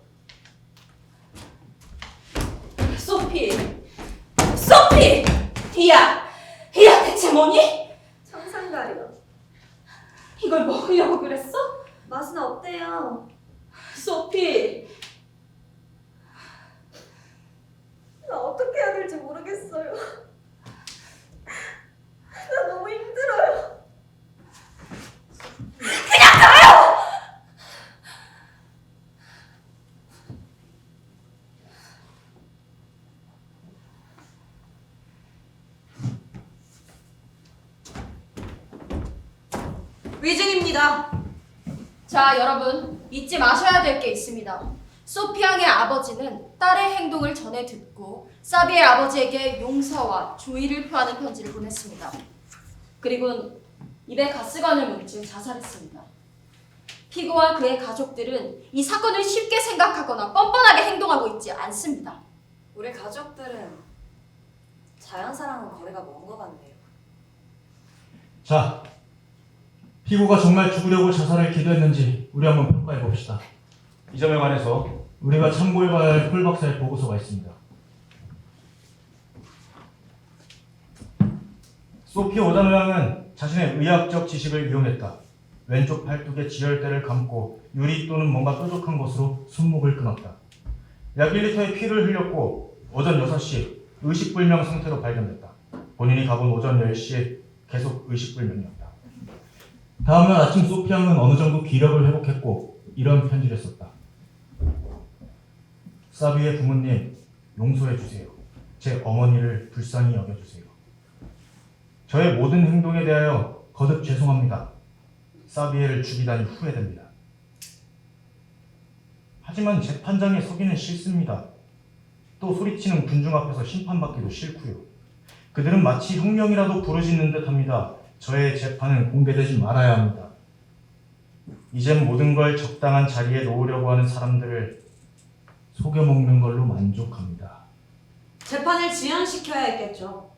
소피! 소피! 이야! 이야 대체 뭐니? 청산가리요. 이걸 먹으려고 그랬어? 맛은 어때요? 소피! 나 어떻게 해야 될지 모르겠어요. 나 너무 힘들어요. 위증입니다. 자, 여러분, 잊지 마셔야 될 게 있습니다. 소피 양의 아버지는 딸의 행동을 전해 듣고 사비의 아버지에게 용서와 조의를 표하는 편지를 보냈습니다. 그리고는 입에 가스관을 묻혀 자살했습니다. 피고와 그의 가족들은 이 사건을 쉽게 생각하거나 뻔뻔하게 행동하고 있지 않습니다. 우리 가족들은 자연사랑은 거리가 먼 것 같네요. 자, 피고가 정말 죽으려고 자살을 기도했는지 우리 한번 평가해 봅시다. 이 점에 관해서 우리가 참고해봐야 할 폴 박사의 보고서가 있습니다. 소피 오자노 양은 자신의 의학적 지식을 이용했다. 왼쪽 팔뚝에 지혈대를 감고 유리 또는 뭔가 뾰족한 것으로 손목을 끊었다. 약 1리터의 피를 흘렸고 오전 6시 의식불명 상태로 발견됐다. 본인이 가본 오전 10시에 계속 의식불명이었다. 다음날 아침 소피 양은 어느 정도 기력을 회복했고 이런 편지를 썼다. 사비의 부모님, 용서해 주세요. 제 어머니를 불쌍히 여겨주세요. 저의 모든 행동에 대하여 거듭 죄송합니다. 사비에를 죽이다니 후회됩니다. 하지만 재판장에 서기는 싫습니다. 또 소리치는 군중 앞에서 심판받기도 싫고요. 그들은 마치 혁명이라도 부르짖는 듯합니다. 저의 재판은 공개되지 말아야 합니다. 이젠 모든 걸 적당한 자리에 놓으려고 하는 사람들을 속여먹는 걸로 만족합니다. 재판을 지연시켜야 했겠죠.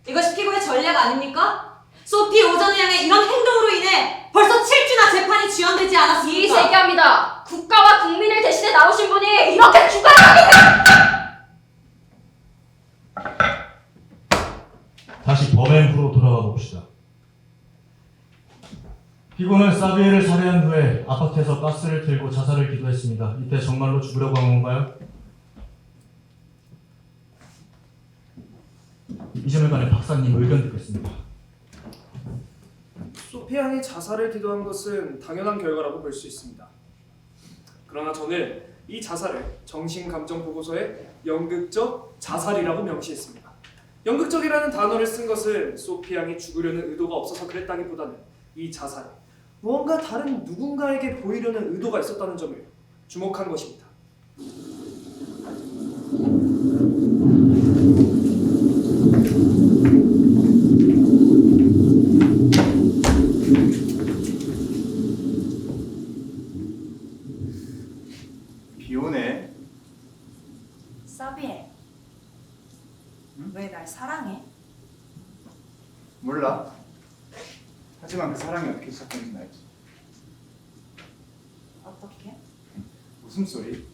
이것이 피고의 전략 아닙니까? 소피 오자노 양의 이런 행동으로 인해 벌써 7주나 재판이 지연되지 않았습니까? 이의 제기합니다. 국가와 국민을 대신해 나오신 분이 이렇게 죽어야 합니다! 다시 범행으로 돌아가 봅시다. 피고는 사비에를 살해한 후에 아파트에서 가스를 틀고 자살을 기도했습니다. 이때 정말로 죽으려고 한 건가요? 이 점에 관해 박사님 의견 듣겠습니다. 소피 양이 자살을 기도한 것은 당연한 결과라고 볼 수 있습니다. 그러나 저는 이 자살을 정신감정보고서에 연극적 자살이라고 명시했습니다. 연극적이라는 단어를 쓴 것은 소피 양이 죽으려는 의도가 없어서 그랬다기보다는 이 자살에 무언가 다른 누군가에게 보이려는 의도가 있었다는 점을 주목한 것입니다. 비 오네. 사비엘, 왜 날 사랑해? 몰라. 하지만 그 사랑이 어떻게 시작된지는 알지. 어떻게? 웃음소리.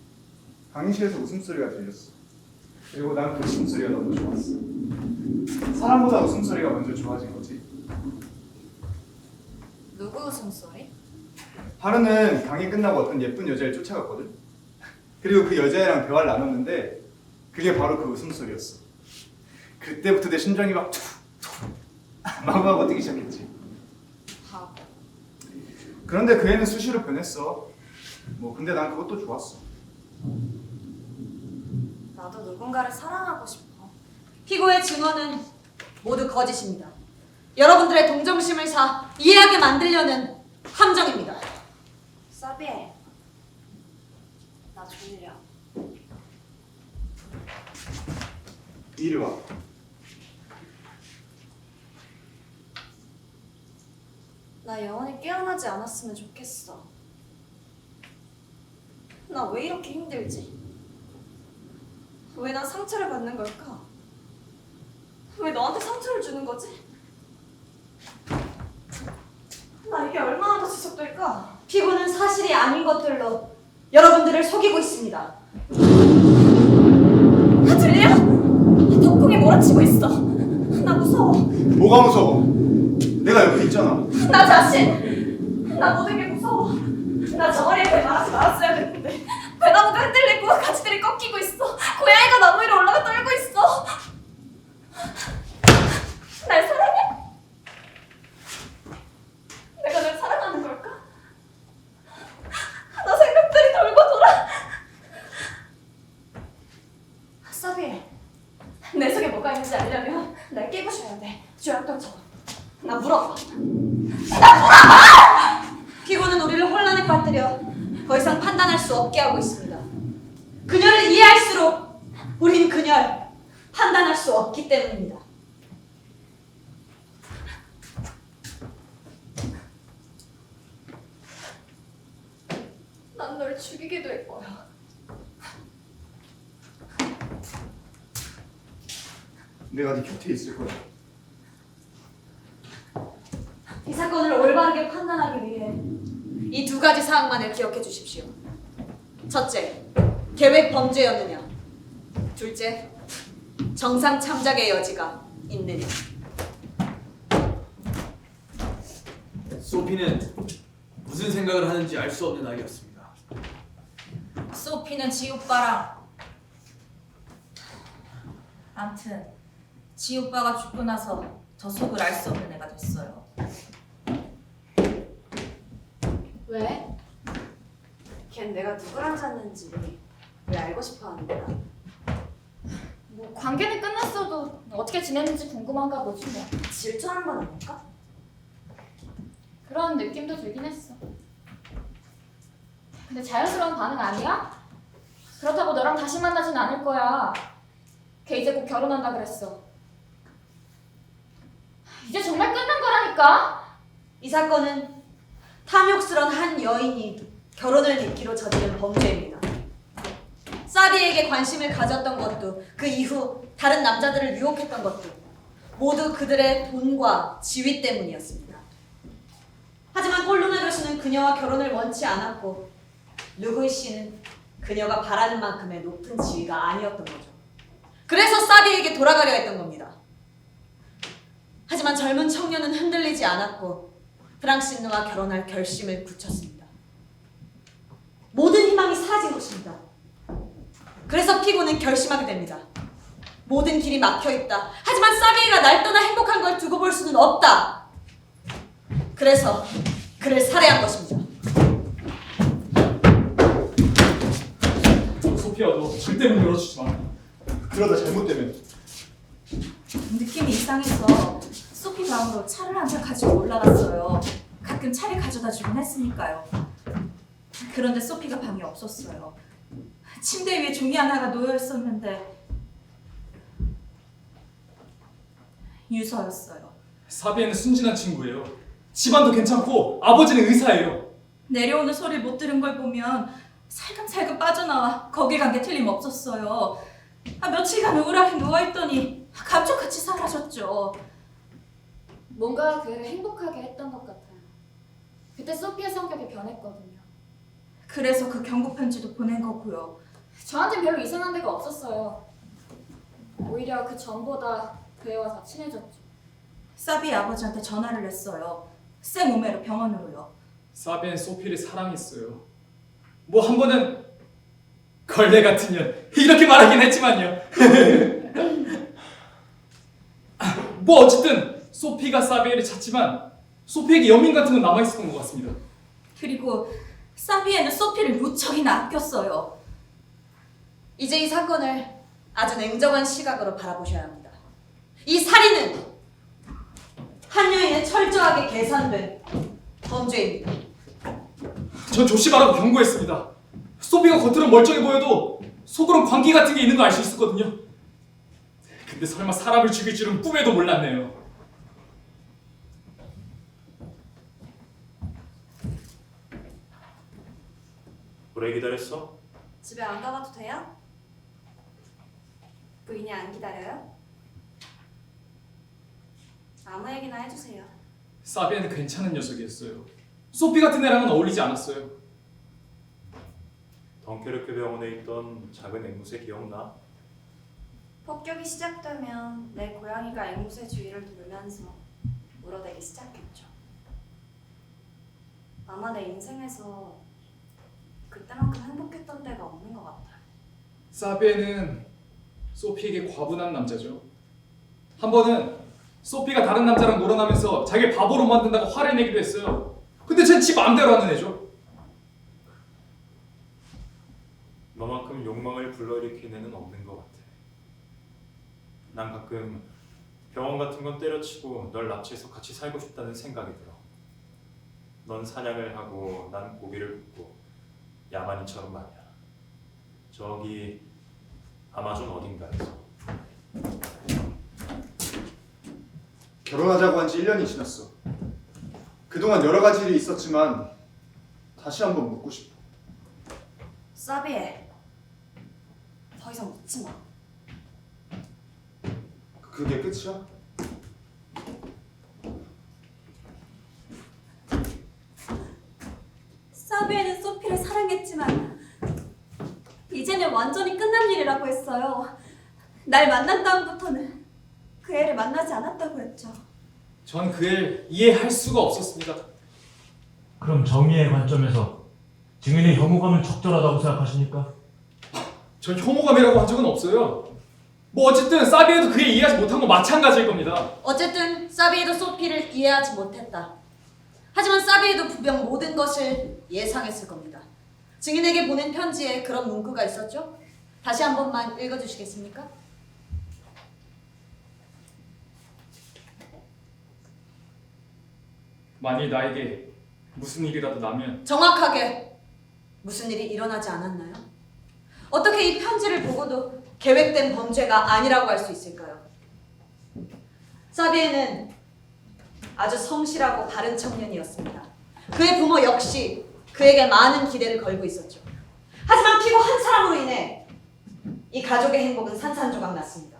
강의실에서 웃음소리가 들렸어. 그리고 난 그 웃음소리가 너무 좋았어. 사람보다 웃음소리가 먼저 좋아진 거지. 누구 웃음소리? 하루는 강의 끝나고 어떤 예쁜 여자를 쫓아갔거든. 그리고 그 여자애랑 대화를 나눴는데 그게 바로 그 웃음소리였어. 그때부터 내 심장이 막 툭툭 마구마구 뛰기 시작했지. 바보. 그런데 그 애는 수시로 변했어. 근데 난 그것도 좋았어. 나도 누군가를 사랑하고 싶어. 피고의 증언은 모두 거짓입니다. 여러분들의 동정심을 사 이해하게 만들려는 함정입니다. 사비엘, 나 졸려. 이리 와. 나 영원히 깨어나지 않았으면 좋겠어. 나 왜 이렇게 힘들지? 왜 난 상처를 받는 걸까? 왜 너한테 상처를 주는 거지? 나 이게 얼마나 더 지속될까? 피고는 사실이 아닌 것들로 여러분들을 속이고 있습니다. 들려? 덕풍이 몰아치고 있어. 나 무서워. 뭐가 무서워? 내가 옆에 있잖아. 나 자신. 나 모든 게 무서워. 나 저머리에 배 말하지 말았어야 됐는데 배나무가 흔들리고 가지들이 꺾이고 있어. 고양이가 나무 위로 올라가 떨고 있어. 날 사랑해? 내가 널 사랑하는 걸까? 나 생각들이 돌고 돌아. 사비엘, 내 속에 뭐가 있는지 알려면 날 깨부셔야 돼. 쥐락돌처럼. 나 물어봐. 피고는 우리를 혼란에 빠뜨려 더 이상 판단할 수 없게 하고 있습니다. 그녀를 이해할수록 우린 그녀를 판단할 수 없기 때문입니다. 난 널 죽이기도 할 거야. 내가 네 곁에 있을 거야. 이 사건을 올바르게 판단하기 위해 이 두 가지 사항만을 기억해 주십시오. 첫째, 계획 범죄였느냐. 둘째, 정상 참작의 여지가 있느냐. 소피는 무슨 생각을 하는지 알 수 없는 아이였습니다. 소피는 지오빠랑 암튼 지오빠가 죽고 나서 저 속을 알 수 없는 애가 됐어요. 왜? 걘 내가 누구랑 잤는지 왜 알고 싶어 하는 거야? 뭐 관계는 끝났어도 어떻게 지냈는지 궁금한가 보지 뭐. 질투하는 건 아닐까? 그런 느낌도 들긴 했어. 근데 자연스러운 반응 아니야? 그렇다고 너랑 다시 만나진 않을 거야. 걔 이제 곧 결혼한다 그랬어. 이제 정말 끝난 거라니까? 이 사건은 탐욕스런 한 여인이 결혼을 미끼로 저지른 범죄입니다. 사비에게 관심을 가졌던 것도 그 이후 다른 남자들을 유혹했던 것도 모두 그들의 돈과 지위 때문이었습니다. 하지만 꼴루나 교수는 그녀와 결혼을 원치 않았고 르구이 씨는 그녀가 바라는 만큼의 높은 지위가 아니었던 거죠. 그래서 사비에게 돌아가려 했던 겁니다. 하지만 젊은 청년은 흔들리지 않았고 프랑시누와 결혼할 결심을 굳혔습니다. 모든 희망이 사라진 것입니다. 그래서 피고는 결심하게 됩니다. 모든 길이 막혀있다. 하지만 사비에가 날 떠나 행복한 걸 두고 볼 수는 없다. 그래서 그를 살해한 것입니다. 소피야, 너 절대 문 열어주지 마. 그러다 잘못되면 느낌이 이상해서 소피 방으로 차를 한 잔 가지고 올라갔어요. 가끔 차를 가져다 주긴 했으니까요. 그런데 소피가 방에 없었어요. 침대 위에 종이 하나가 놓여 있었는데 유서였어요. 사비에는 순진한 친구예요. 집안도 괜찮고 아버지는 의사예요. 내려오는 소리를 못 들은 걸 보면 살금살금 빠져나와 거길 간 게 틀림없었어요. 며칠간 우울하게 누워있더니 감쪽같이 사라졌죠. 뭔가 그를 행복하게 했던 것 같아요. 그때 소피의 성격이 변했거든요. 그래서 그 경고 편지도 보낸 거고요. 저한텐 별로 이상한 데가 없었어요. 오히려 그 전보다 그 애와 더 친해졌죠. 사비의 아버지한테 전화를 했어요. 생 오메로 병원으로요. 사비엔 소피를 사랑했어요. 뭐 한 번은 걸레 같은 년 이렇게 말하긴 했지만요. 뭐 어쨌든 소피가 사비에를 찾지만 소피에게 연민 같은 건 남아있었던 것 같습니다. 그리고 사비에는 소피를 무척이나 아꼈어요. 이제 이 사건을 아주 냉정한 시각으로 바라보셔야 합니다. 이 살인은 한 여인의 철저하게 계산된 범죄입니다. 전 조심하라고 경고했습니다. 소피가 겉으로 멀쩡해 보여도 속으론 광기 같은 게 있는 거 알 수 있었거든요. 근데 설마 사람을 죽일 줄은 꿈에도 몰랐네요. 오래 기다렸어? 집에 안 가봐도 돼요? 부인이 안 기다려요? 아무 얘기나 해주세요. 사비에는 괜찮은 녀석이었어요. 소피 같은 애랑은 어울리지 않았어요. 덩케르크 병원에 있던 작은 앵무새 기억나? 폭격이 시작되면 내 고양이가 앵무새 주위를 돌면서 울어대기 시작했죠. 아마 내 인생에서 그때만큼 행복했던 때가 없는 것 같아요. 사비에는 소피에게 과분한 남자죠. 한 번은 소피가 다른 남자랑 놀아나면서 자기를 바보로 만든다고 화를 내기도 했어요. 근데 쟨 지 마음대로 하는 애죠. 너만큼 욕망을 불러일으킨 애는 없는 것 같아. 난 가끔 병원 같은 건 때려치고 널 납치해서 같이 살고 싶다는 생각이 들어. 넌 사냥을 하고 난 고기를 굽고 야만인처럼 말이야. 저기 아마존 어딘가에서. 결혼하자고 한 지 1년이 지났어. 그동안 여러 가지 일이 있었지만 다시 한번 묻고 싶어. 사비에 더 이상 묻지 마. 그게 끝이야? 사비에는 소피를 사랑했지만 이제는 완전히 끝난 일이라고 했어요. 날 만난 다음부터는 그 애를 만나지 않았다고 했죠. 전 그 애를 이해할 수가 없었습니다. 그럼 정의의 관점에서 증인의 혐오감은 적절하다고 생각하십니까? 전 혐오감이라고 한 적은 없어요. 뭐 어쨌든 사비에도 그게 이해하지 못한 건 마찬가지일 겁니다. 어쨌든 사비에도 소피를 이해하지 못했다. 하지만 사비에도 분명 모든 것을 예상했을 겁니다. 증인에게 보낸 편지에 그런 문구가 있었죠? 다시 한 번만 읽어주시겠습니까? 만일 나에게 무슨 일이라도 나면 정확하게 무슨 일이 일어나지 않았나요? 어떻게 이 편지를 보고도 계획된 범죄가 아니라고 할 수 있을까요? 사비에는 아주 성실하고 바른 청년이었습니다. 그의 부모 역시 그에게 많은 기대를 걸고 있었죠. 하지만 피고 한 사람으로 인해 이 가족의 행복은 산산조각 났습니다.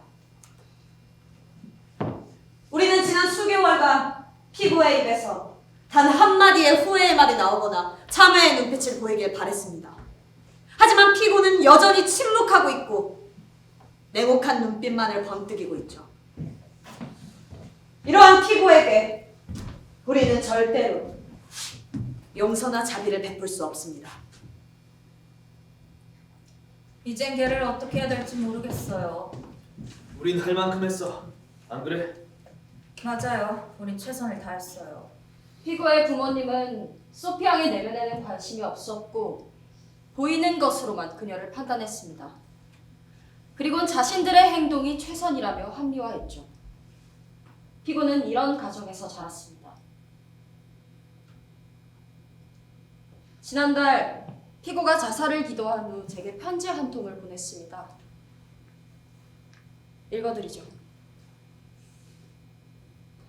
우리는 지난 수개월간 피고의 입에서 단 한마디의 후회의 말이 나오거나 참회의 눈빛을 보이길 바랬습니다. 하지만 피고는 여전히 침묵하고 있고 냉혹한 눈빛만을 번뜩이고 있죠. 이러한 피고에게 우리는 절대로 용서나 자비를 베풀 수 없습니다. 이젠 걔를 어떻게 해야 될지 모르겠어요. 우린 할 만큼 했어. 안 그래? 맞아요. 우린 최선을 다했어요. 피고의 부모님은 소피 양의 내면에는 관심이 없었고 보이는 것으로만 그녀를 판단했습니다. 그리곤 자신들의 행동이 최선이라며 합리화했죠. 피고는 이런 가정에서 자랐습니다. 지난달 피고가 자살을 기도한 후 제게 편지 한 통을 보냈습니다. 읽어드리죠.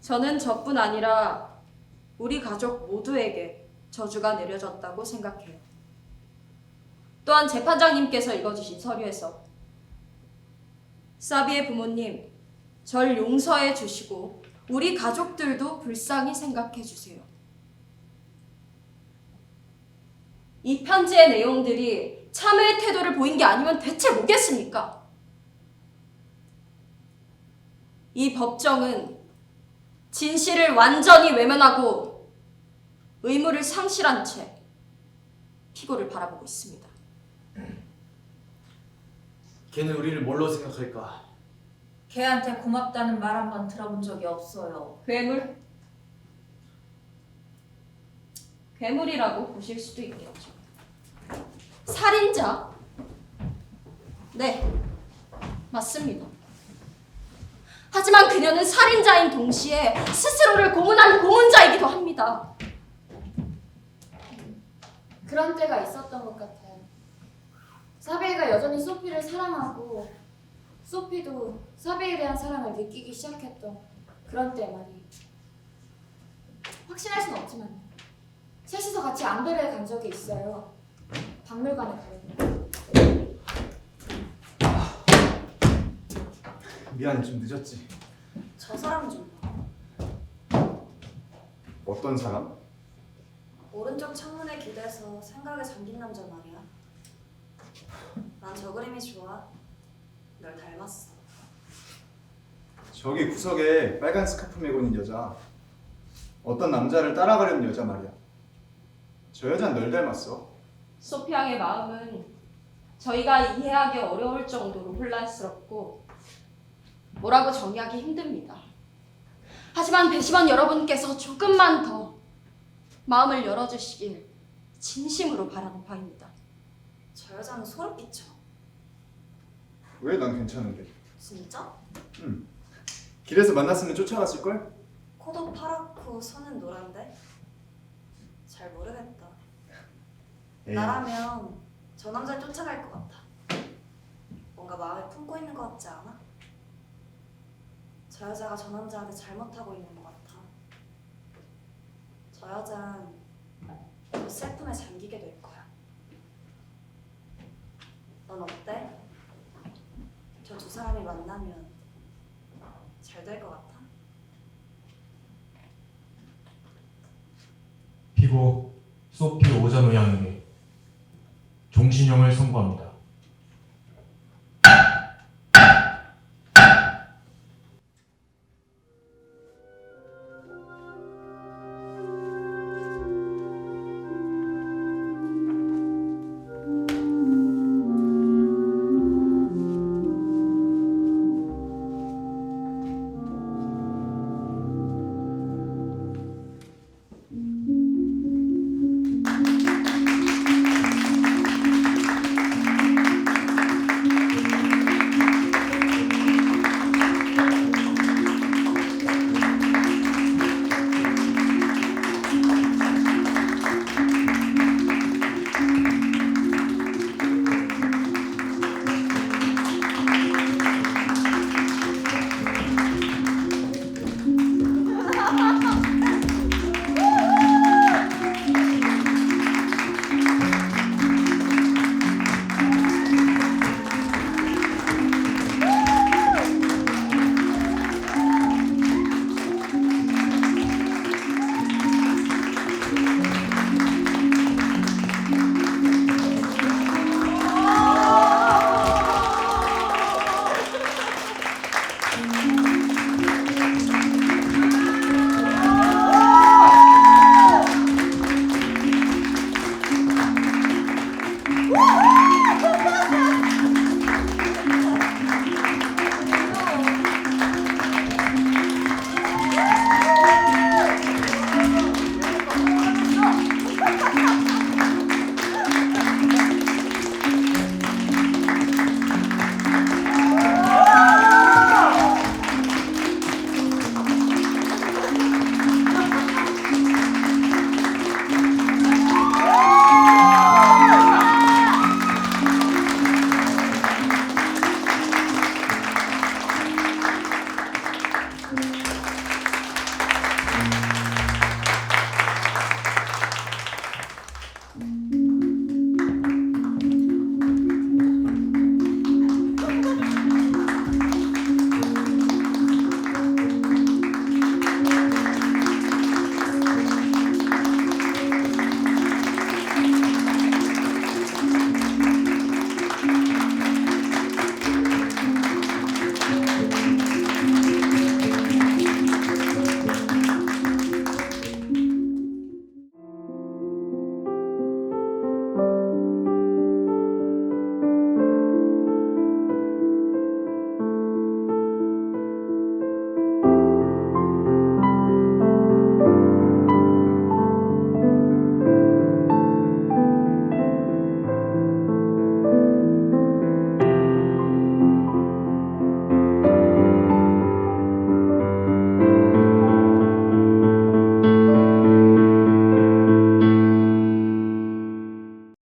저는 저뿐 아니라 우리 가족 모두에게 저주가 내려졌다고 생각해요. 또한 재판장님께서 읽어주신 서류에서 사비의 부모님, 절 용서해 주시고 우리 가족들도 불쌍히 생각해 주세요. 이 편지의 내용들이 참회의 태도를 보인 게 아니면 대체 뭐겠습니까? 이 법정은 진실을 완전히 외면하고 의무를 상실한 채 피고를 바라보고 있습니다. 걔는 우리를 뭘로 생각할까? 걔한테 고맙다는 말 한 번 들어본 적이 없어요. 괴물? 괴물이라고 보실 수도 있겠죠. 살인자? 네, 맞습니다. 하지만 그녀는 살인자인 동시에 스스로를 고문한 고문자이기도 합니다. 그런 때가 있었던 것 같아요. 사비가 여전히 소피를 사랑하고 소피도 사비에 대한 사랑을 느끼기 시작했던 그런 때 말이에요. 확신할 순 없지만 셋이서 같이 앙베르에 간 적이 있어요. 박물관에 가려고. 미안해, 좀 늦었지. 저 사람 좀 봐. 어떤 사람? 오른쪽 창문에 기대서 생각에 잠긴 남자 말이야. 난 저 그림이 좋아. 널 닮았어. 저기 구석에 빨간 스카프 메고 있는 여자. 어떤 남자를 따라가려는 여자 말이야. 저 여자는 널 닮았어. 소피 양의 마음은 저희가 이해하기 어려울 정도로 혼란스럽고 뭐라고 정의하기 힘듭니다. 하지만 배심원 여러분께서 조금만 더 마음을 열어주시길 진심으로 바라는 바입니다. 저 여자는 소름 끼쳐. 왜? 난 괜찮은데. 진짜? 응. 길에서 만났으면 쫓아갔을걸? 코도 파랗고 손은 노란데? 잘 모르겠다. 에이. 나라면 저 남자를 쫓아갈 것 같아. 뭔가 마음에 품고 있는 것 같지 않아? 저 여자가 저 남자한테 잘못하고 있는 것 같아. 저 여잔 또 슬픔에 잠기게 될 거야. 넌 어때? 저 두 사람이 만나면 잘 될 것 같아? 피고 소피 오자노 양에게 종신형을 선고합니다.